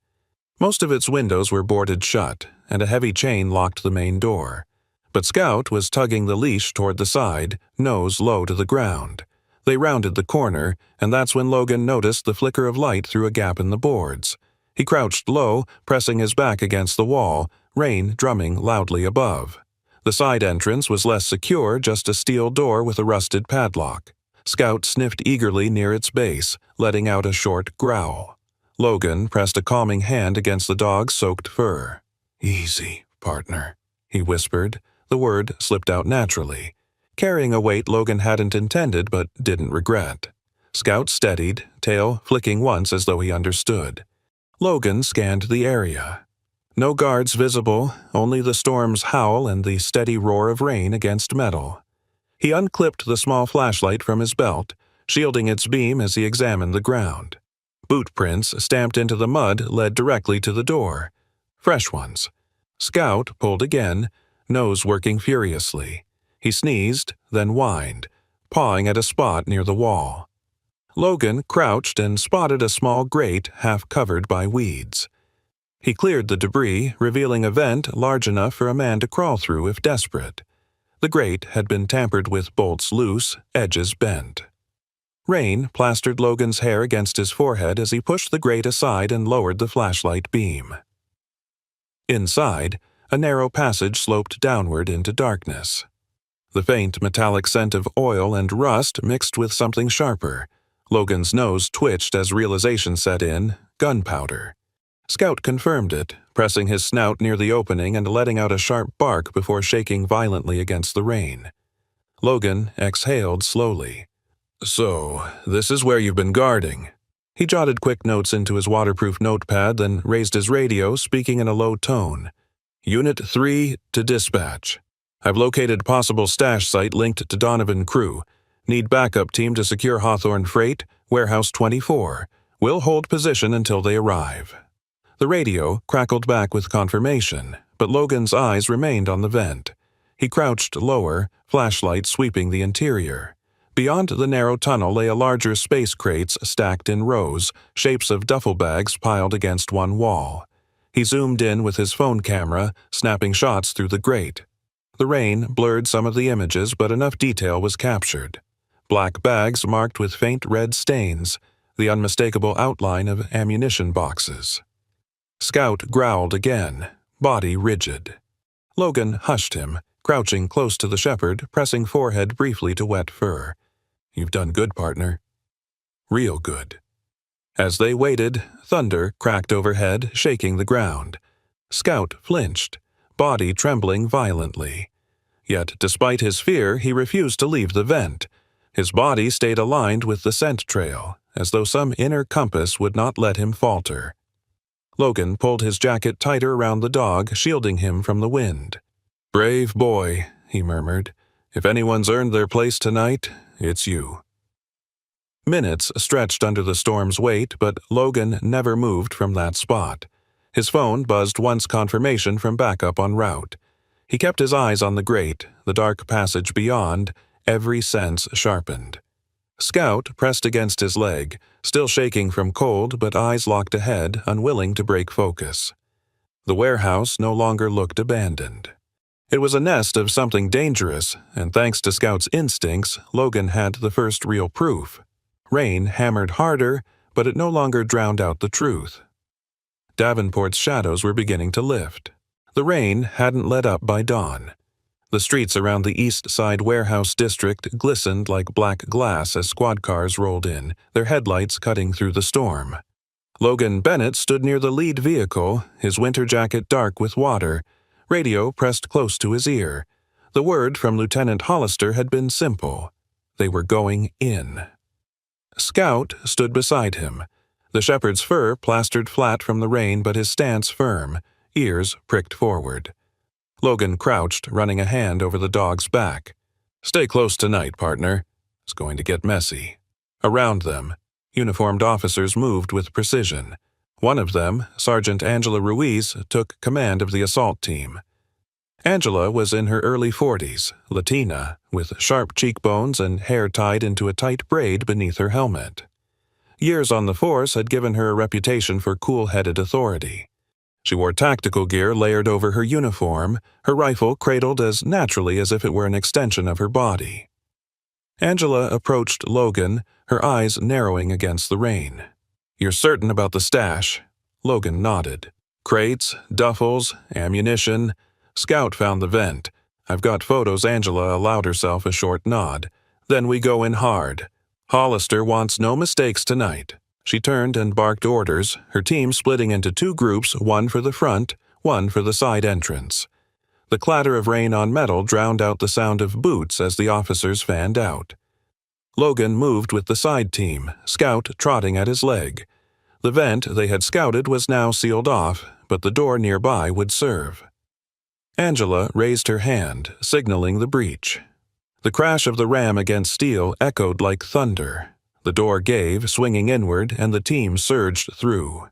Most of its windows were boarded shut, and a heavy chain locked the main door. But Scout was tugging the leash toward the side, nose low to the ground. They rounded the corner, and that's when Logan noticed the flicker of light through a gap in the boards. He crouched low, pressing his back against the wall, rain drumming loudly above. The side entrance was less secure, just a steel door with a rusted padlock. Scout sniffed eagerly near its base, letting out a short growl. Logan pressed a calming hand against the dog's soaked fur. "Easy, partner," he whispered. The word slipped out naturally, carrying a weight Logan hadn't intended but didn't regret. Scout steadied, tail flicking once as though he understood. Logan scanned the area. No guards visible, only the storm's howl and the steady roar of rain against metal. He unclipped the small flashlight from his belt, shielding its beam as he examined the ground. Boot prints stamped into the mud led directly to the door. Fresh ones. Scout pulled again, nose working furiously. He sneezed, then whined, pawing at a spot near the wall. Logan crouched and spotted a small grate half covered by weeds. He cleared the debris, revealing a vent large enough for a man to crawl through if desperate. The grate had been tampered with, bolts loose, edges bent. Rain plastered Logan's hair against his forehead as he pushed the grate aside and lowered the flashlight beam. Inside, a narrow passage sloped downward into darkness. The faint metallic scent of oil and rust mixed with something sharper. Logan's nose twitched as realization set in, gunpowder. Scout confirmed it, pressing his snout near the opening and letting out a sharp bark before shaking violently against the rain. Logan exhaled slowly. "So, this is where you've been guarding." He jotted quick notes into his waterproof notepad, then raised his radio, speaking in a low tone. "Unit 3 to dispatch. I've located possible stash site linked to Donovan Crew. Need backup team to secure Hawthorne Freight, Warehouse 24. We'll hold position until they arrive." The radio crackled back with confirmation, but Logan's eyes remained on the vent. He crouched lower, flashlight sweeping the interior. Beyond the narrow tunnel lay a larger space crates stacked in rows, shapes of duffel bags piled against one wall. He zoomed in with his phone camera, snapping shots through the grate. The rain blurred some of the images, but enough detail was captured. Black bags marked with faint red stains, the unmistakable outline of ammunition boxes. Scout growled again, body rigid. Logan hushed him, crouching close to the shepherd, pressing forehead briefly to wet fur. "You've done good, partner. Real good." As they waited, thunder cracked overhead, shaking the ground. Scout flinched, body trembling violently. Yet, despite his fear, he refused to leave the vent. His body stayed aligned with the scent trail, as though some inner compass would not let him falter. Logan pulled his jacket tighter around the dog, shielding him from the wind. "Brave boy," he murmured. "If anyone's earned their place tonight, it's you." Minutes stretched under the storm's weight, but Logan never moved from that spot. His phone buzzed once confirmation from backup en route. He kept his eyes on the grate, the dark passage beyond, every sense sharpened. Scout pressed against his leg, still shaking from cold but eyes locked ahead, unwilling to break focus. The warehouse no longer looked abandoned. It was a nest of something dangerous, and thanks to Scout's instincts, Logan had the first real proof. Rain hammered harder, but it no longer drowned out the truth. Davenport's shadows were beginning to lift. The rain hadn't let up by dawn. The streets around the East Side warehouse district glistened like black glass as squad cars rolled in, their headlights cutting through the storm. Logan Bennett stood near the lead vehicle, his winter jacket dark with water, radio pressed close to his ear. The word from Lieutenant Hollister had been simple. They were going in. Scout stood beside him, the shepherd's fur plastered flat from the rain but his stance firm, ears pricked forward. Logan crouched, running a hand over the dog's back. "Stay close tonight, partner. It's going to get messy." Around them, uniformed officers moved with precision. One of them, Sergeant Angela Ruiz, took command of the assault team. Angela was in her early 40s, Latina, with sharp cheekbones and hair tied into a tight braid beneath her helmet. Years on the force had given her a reputation for cool-headed authority. She wore tactical gear layered over her uniform, her rifle cradled as naturally as if it were an extension of her body. Angela approached Logan, her eyes narrowing against the rain. "You're certain about the stash?" Logan nodded. "Crates, duffels, ammunition. Scout found the vent. I've got photos." Angela allowed herself a short nod. "Then we go in hard. Hollister wants no mistakes tonight." She turned and barked orders, her team splitting into two groups, one for the front, one for the side entrance. The clatter of rain on metal drowned out the sound of boots as the officers fanned out. Logan moved with the side team, Scout trotting at his leg. The vent they had scouted was now sealed off, but the door nearby would serve. Angela raised her hand, signaling the breach. The crash of the ram against steel echoed like thunder. The door gave, swinging inward, and the team surged through.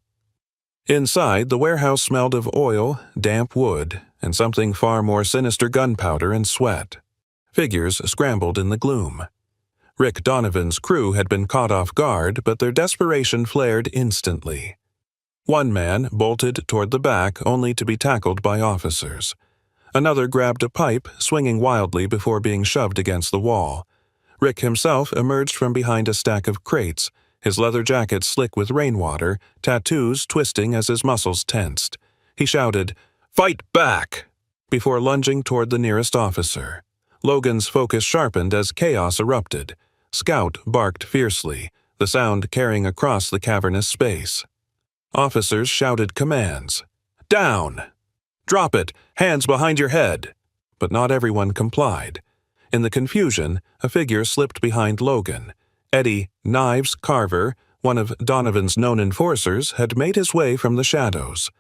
Inside, the warehouse smelled of oil, damp wood, and something far more sinister: gunpowder and sweat. Figures scrambled in the gloom. Rick Donovan's crew had been caught off guard, but their desperation flared instantly. One man bolted toward the back, only to be tackled by officers. Another grabbed a pipe, swinging wildly before being shoved against the wall. Rick himself emerged from behind a stack of crates, his leather jacket slick with rainwater, tattoos twisting as his muscles tensed. He shouted, "Fight back!" before lunging toward the nearest officer. Logan's focus sharpened as chaos erupted. Scout barked fiercely, the sound carrying across the cavernous space. Officers shouted commands. "Down! Drop it! Hands behind your head!" But not everyone complied. In the confusion, a figure slipped behind Logan. Eddie Knives Carver, one of Donovan's known enforcers, had made his way from the shadows.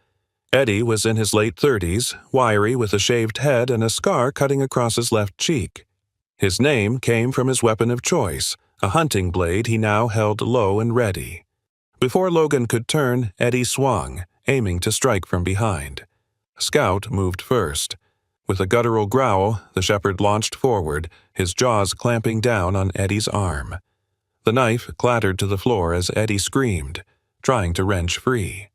Eddie was in his late 30s, wiry with a shaved head and a scar cutting across his left cheek. His name came from his weapon of choice, a hunting blade he now held low and ready. Before Logan could turn, Eddie swung, aiming to strike from behind. Scout moved first. With a guttural growl, the shepherd launched forward, his jaws clamping down on Eddie's arm. The knife clattered to the floor as Eddie screamed, trying to wrench free.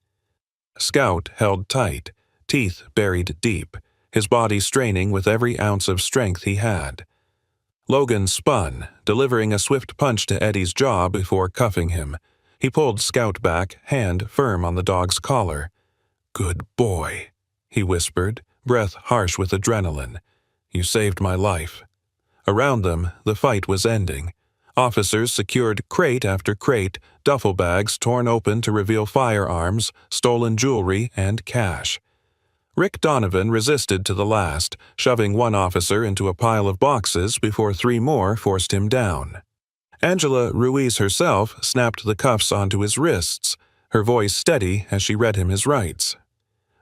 Scout held tight, teeth buried deep, his body straining with every ounce of strength he had. Logan spun, delivering a swift punch to Eddie's jaw before cuffing him. He pulled Scout back, hand firm on the dog's collar. "Good boy," he whispered, breath harsh with adrenaline. "You saved my life." Around them, the fight was ending. Officers secured crate after crate, duffel bags torn open to reveal firearms, stolen jewelry, and cash. Rick Donovan resisted to the last, shoving one officer into a pile of boxes before three more forced him down. Angela Ruiz herself snapped the cuffs onto his wrists, her voice steady as she read him his rights.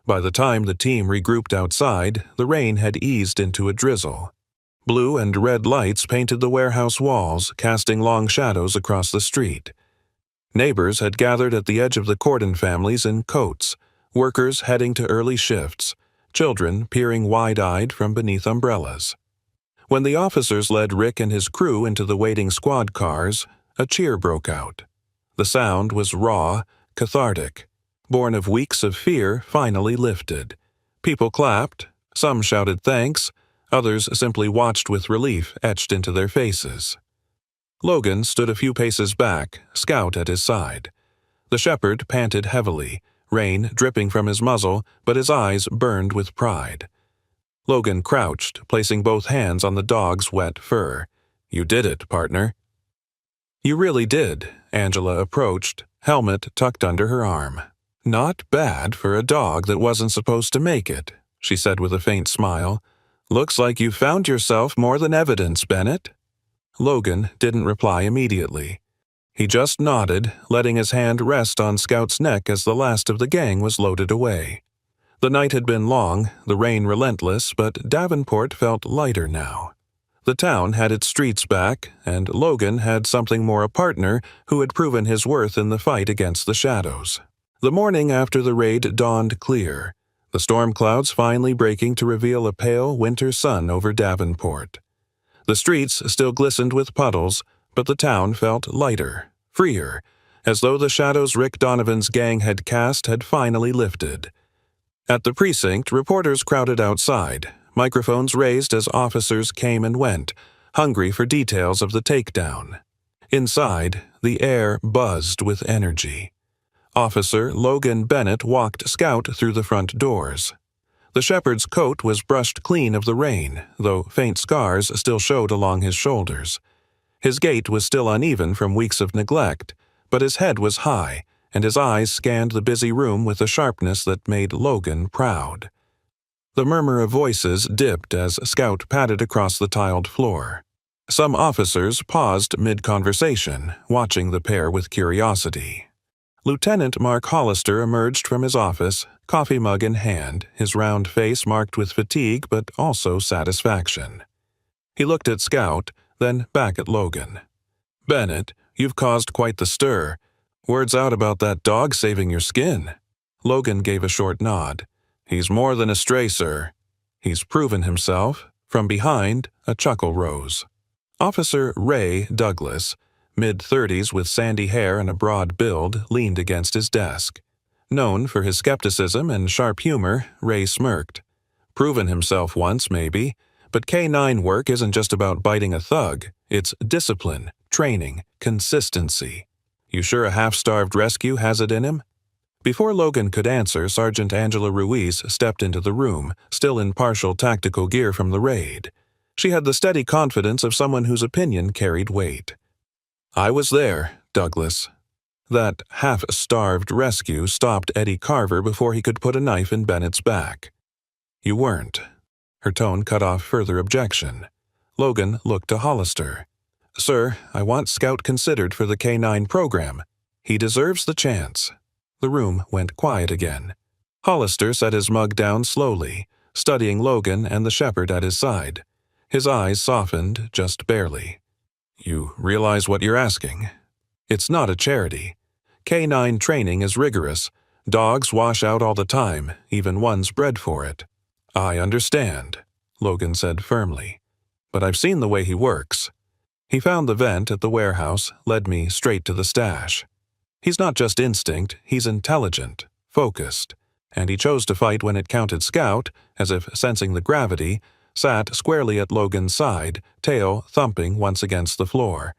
By the time the team regrouped outside, the rain had eased into a drizzle. Blue and red lights painted the warehouse walls, casting long shadows across the street. Neighbors had gathered at the edge of the cordon families in coats, workers heading to early shifts, children peering wide-eyed from beneath umbrellas. When the officers led Rick and his crew into the waiting squad cars, a cheer broke out. The sound was raw, cathartic. Born of weeks of fear, finally lifted. People clapped, some shouted thanks, others simply watched with relief etched into their faces. Logan stood a few paces back, Scout at his side. The shepherd panted heavily, rain dripping from his muzzle, but his eyes burned with pride. Logan crouched, placing both hands on the dog's wet fur. "You did it, partner." "You really did," Angela approached, helmet tucked under her arm. "Not bad for a dog that wasn't supposed to make it," she said with a faint smile. "Looks like you found yourself more than evidence, Bennett." Logan didn't reply immediately. He just nodded, letting his hand rest on Scout's neck as the last of the gang was loaded away. The night had been long, the rain relentless, but Davenport felt lighter now. The town had its streets back, and Logan had something more a partner who had proven his worth in the fight against the shadows. The morning after the raid dawned clear, the storm clouds finally breaking to reveal a pale winter sun over Davenport. The streets still glistened with puddles, but the town felt lighter, freer, as though the shadows Rick Donovan's gang had cast had finally lifted. At the precinct, reporters crowded outside, microphones raised as officers came and went, hungry for details of the takedown. Inside, the air buzzed with energy. Officer Logan Bennett walked Scout through the front doors. The shepherd's coat was brushed clean of the rain, though faint scars still showed along his shoulders. His gait was still uneven from weeks of neglect, but his head was high, and his eyes scanned the busy room with a sharpness that made Logan proud. The murmur of voices dipped as Scout padded across the tiled floor. Some officers paused mid-conversation, watching the pair with curiosity. Lieutenant Mark Hollister emerged from his office, coffee mug in hand, his round face marked with fatigue but also satisfaction. He looked at Scout, then back at Logan. "Bennett, you've caused quite the stir. Word's out about that dog saving your skin." Logan gave a short nod. "He's more than a stray, sir. He's proven himself." From behind, a chuckle rose. Officer Ray Douglas, mid-30s with sandy hair and a broad build, leaned against his desk. Known for his skepticism and sharp humor, Ray smirked. "Proven himself once, maybe, but K-9 work isn't just about biting a thug. It's discipline, training, consistency. You sure a half-starved rescue has it in him?" Before Logan could answer, Sergeant Angela Ruiz stepped into the room, still in partial tactical gear from the raid. She had the steady confidence of someone whose opinion carried weight. "I was there, Douglas. That half-starved rescue stopped Eddie Carver before he could put a knife in Bennett's back." "You weren't." Her tone cut off further objection. Logan looked to Hollister. "Sir, I want Scout considered for the K-9 program. He deserves the chance." The room went quiet again. Hollister set his mug down slowly, studying Logan and the shepherd at his side. His eyes softened just barely. "You realize what you're asking? It's not a charity. K-9 training is rigorous. Dogs wash out all the time, even ones bred for it." "I understand," Logan said firmly. "But I've seen the way he works. He found the vent at the warehouse, led me straight to the stash. He's not just instinct, he's intelligent, focused, and he chose to fight when it counted. Scout, as if sensing the gravity, sat squarely at Logan's side, tail thumping once against the floor.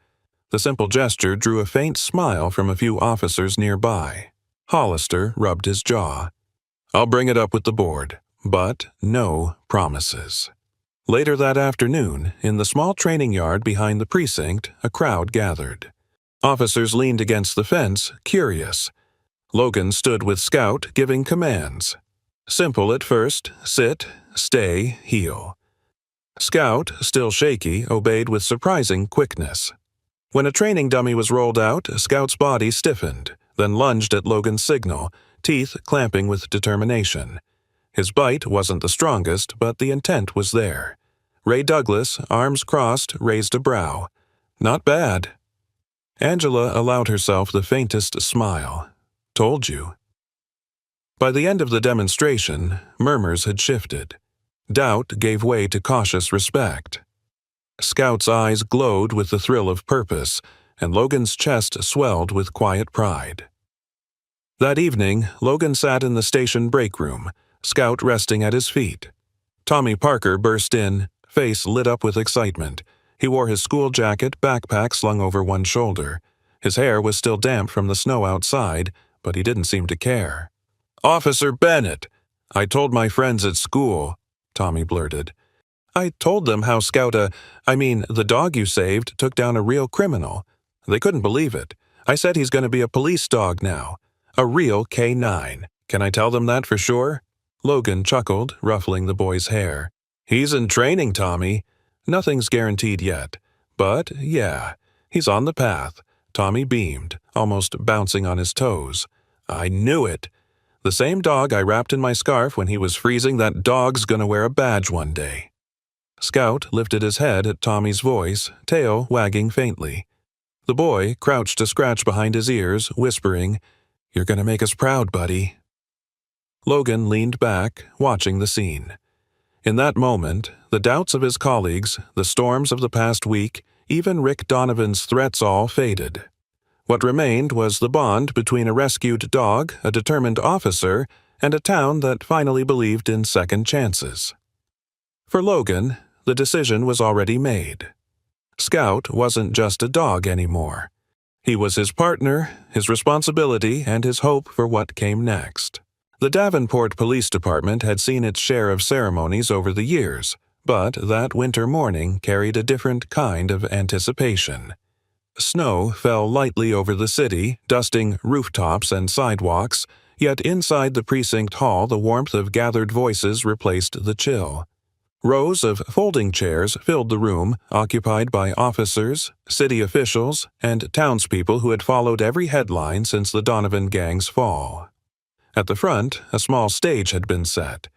The simple gesture drew a faint smile from a few officers nearby. Hollister rubbed his jaw. "I'll bring it up with the board, but no promises." Later that afternoon, in the small training yard behind the precinct, a crowd gathered. Officers leaned against the fence, curious. Logan stood with Scout, giving commands. Simple at first: sit, stay, heel. Scout, still shaky, obeyed with surprising quickness. When a training dummy was rolled out, Scout's body stiffened, then lunged at Logan's signal, teeth clamping with determination. His bite wasn't the strongest, but the intent was there. Ray Douglas, arms crossed, raised a brow. "Not bad." Angela allowed herself the faintest smile. "Told you." By the end of the demonstration, murmurs had shifted. Doubt gave way to cautious respect. Scout's eyes glowed with the thrill of purpose, and Logan's chest swelled with quiet pride. That evening, Logan sat in the station break room, Scout resting at his feet. Tommy Parker burst in, face lit up with excitement. He wore his school jacket, backpack slung over one shoulder. His hair was still damp from the snow outside, but he didn't seem to care. "Officer Bennett, I told my friends at school. Tommy blurted. I told them how the dog you saved took down a real criminal. They couldn't believe it. I said he's going to be a police dog now. A real K9. Can I tell them that for sure? Logan chuckled, ruffling the boy's hair. He's in training, Tommy. Nothing's guaranteed yet. But, yeah, he's on the path. Tommy beamed, almost bouncing on his toes. I knew it. The same dog I wrapped in my scarf when he was freezing, that dog's gonna wear a badge one day. Scout lifted his head at Tommy's voice, tail wagging faintly. The boy crouched to scratch behind his ears, whispering, You're gonna make us proud, buddy. Logan leaned back, watching the scene. In that moment, the doubts of his colleagues, the storms of the past week, even Rick Donovan's threats all faded. What remained was the bond between a rescued dog, a determined officer, and a town that finally believed in second chances. For Logan, the decision was already made. Scout wasn't just a dog anymore. He was his partner, his responsibility, and his hope for what came next. The Davenport Police Department had seen its share of ceremonies over the years, but that winter morning carried a different kind of anticipation. Snow fell lightly over the city, dusting rooftops and sidewalks, yet inside the precinct hall the warmth of gathered voices replaced the chill. Rows of folding chairs filled the room, occupied by officers, city officials, and townspeople who had followed every headline since the Donovan gang's fall. At the front, a small stage had been set.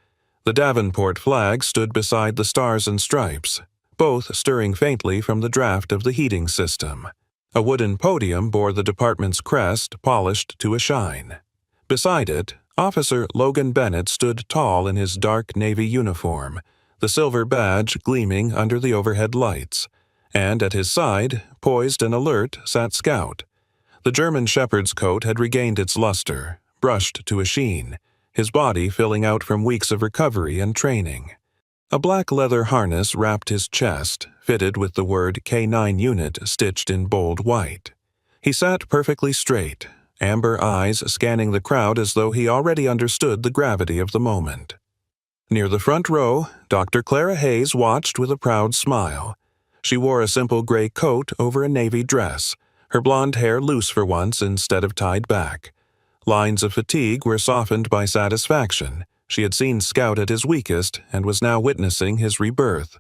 The Davenport flag stood beside the Stars and Stripes, both stirring faintly from the draft of the heating system. A wooden podium bore the department's crest, polished to a shine. Beside it, Officer Logan Bennett stood tall in his dark navy uniform, the silver badge gleaming under the overhead lights, and at his side, poised and alert, sat Scout. The German shepherd's coat had regained its luster, brushed to a sheen, his body filling out from weeks of recovery and training. A black leather harness wrapped his chest, fitted with the word K9 unit stitched in bold white. He sat perfectly straight, amber eyes scanning the crowd as though he already understood the gravity of the moment. Near the front row, Dr. Clara Hayes watched with a proud smile. She wore a simple gray coat over a navy dress, her blonde hair loose for once instead of tied back. Lines of fatigue were softened by satisfaction. She had seen Scout at his weakest and was now witnessing his rebirth.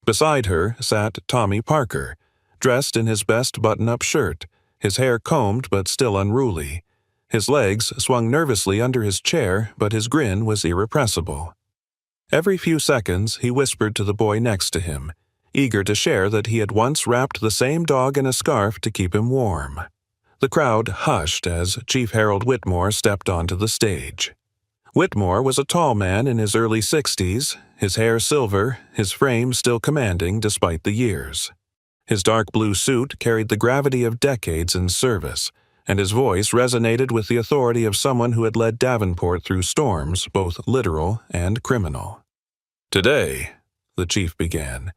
Beside her sat Tommy Parker, dressed in his best button-up shirt, his hair combed but still unruly. His legs swung nervously under his chair, but his grin was irrepressible. Every few seconds he whispered to the boy next to him, eager to share that he had once wrapped the same dog in a scarf to keep him warm. The crowd hushed as Chief Harold Whitmore stepped onto the stage. Whitmore was a tall man in his early 60s, his hair silver, his frame still commanding despite the years. His dark blue suit carried the gravity of decades in service, and his voice resonated with the authority of someone who had led Davenport through storms, both literal and criminal. Today, the chief began,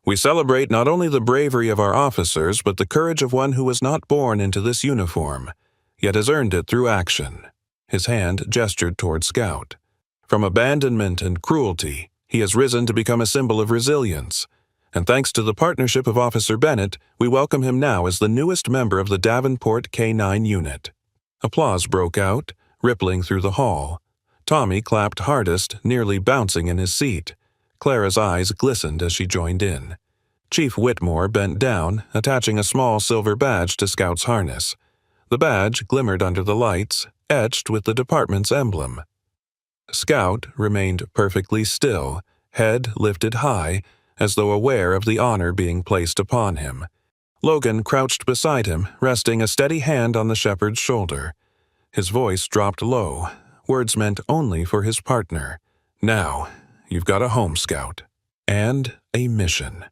we celebrate not only the bravery of our officers, but the courage of one who was not born into this uniform, yet has earned it through action. His hand gestured toward Scout. From abandonment and cruelty, he has risen to become a symbol of resilience. And thanks to the partnership of Officer Bennett, we welcome him now as the newest member of the Davenport K9 unit. Applause broke out, rippling through the hall. Tommy clapped hardest, nearly bouncing in his seat. Clara's eyes glistened as she joined in. Chief Whitmore bent down, attaching a small silver badge to Scout's harness. The badge glimmered under the lights, etched with the department's emblem. Scout remained perfectly still, head lifted high, as though aware of the honor being placed upon him. Logan crouched beside him, resting a steady hand on the shepherd's shoulder. His voice dropped low, words meant only for his partner. Now, you've got a home, Scout. And a mission.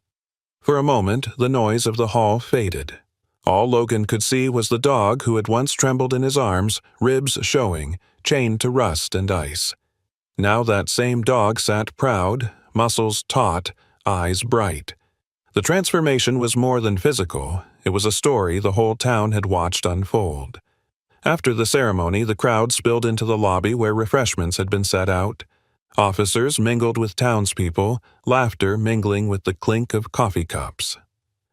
For a moment, the noise of the hall faded. All Logan could see was the dog who had once trembled in his arms, ribs showing, chained to rust and ice. Now that same dog sat proud, muscles taut, eyes bright. The transformation was more than physical. It was a story the whole town had watched unfold. After the ceremony, the crowd spilled into the lobby where refreshments had been set out. Officers mingled with townspeople, laughter mingling with the clink of coffee cups.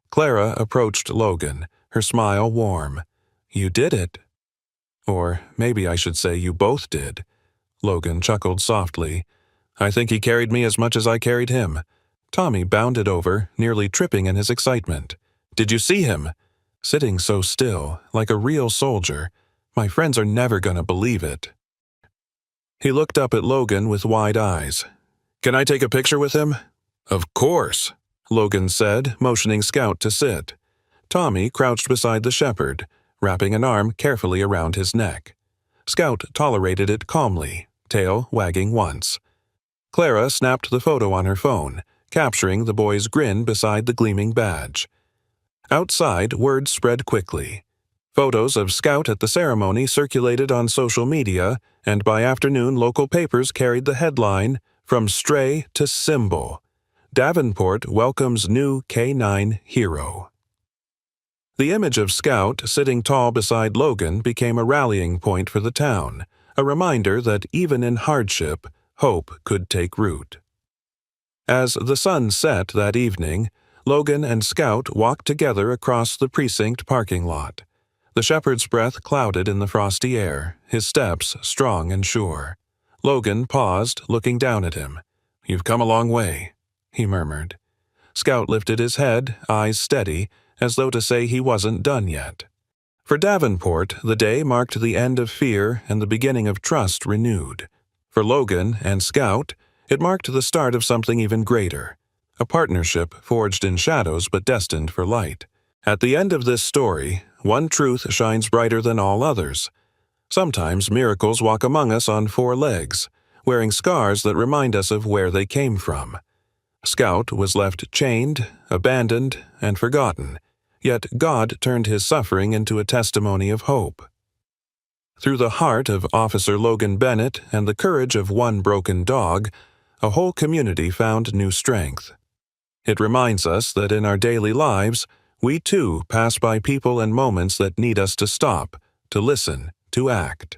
Clara approached Logan, her smile warm. "You did it." Or maybe I should say you both did. Logan chuckled softly. "I think he carried me as much as I carried him." Tommy bounded over, nearly tripping in his excitement. "Did you see him?" Sitting so still, like a real soldier. "My friends are never going to believe it." He looked up at Logan with wide eyes. "Can I take a picture with him?" "Of course," Logan said, motioning Scout to sit. Tommy crouched beside the shepherd, wrapping an arm carefully around his neck. Scout tolerated it calmly, tail wagging once. Clara snapped the photo on her phone, capturing the boy's grin beside the gleaming badge. Outside, word spread quickly. Photos of Scout at the ceremony circulated on social media, and by afternoon local papers carried the headline, "From Stray to Symbol. Davenport welcomes new K9 hero." The image of Scout sitting tall beside Logan became a rallying point for the town, a reminder that even in hardship, hope could take root. As the sun set that evening, Logan and Scout walked together across the precinct parking lot. The shepherd's breath clouded in the frosty air, his steps strong and sure. Logan paused, looking down at him. "You've come a long way," he murmured. Scout lifted his head, eyes steady, as though to say he wasn't done yet. For Davenport, the day marked the end of fear and the beginning of trust renewed. For Logan and Scout, it marked the start of something even greater, a partnership forged in shadows but destined for light. At the end of this story, one truth shines brighter than all others. Sometimes miracles walk among us on four legs, wearing scars that remind us of where they came from. Scout was left chained, abandoned, and forgotten, yet God turned his suffering into a testimony of hope. Through the heart of Officer Logan Bennett and the courage of one broken dog, a whole community found new strength. It reminds us that in our daily lives, we too pass by people and moments that need us to stop, to listen, to act.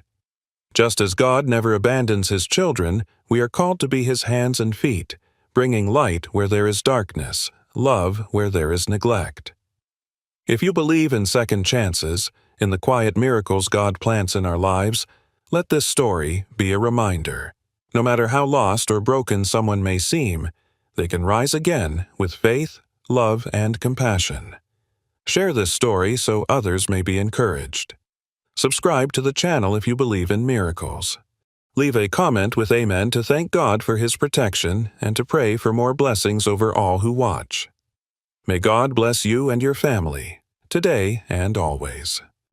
Just as God never abandons his children, we are called to be his hands and feet, bringing light where there is darkness, love where there is neglect. If you believe in second chances, in the quiet miracles God plants in our lives, let this story be a reminder. No matter how lost or broken someone may seem, they can rise again with faith, love, and compassion. Share this story so others may be encouraged. Subscribe to the channel if you believe in miracles. Leave a comment with Amen to thank God for his protection and to pray for more blessings over all who watch. May God bless you and your family, today and always.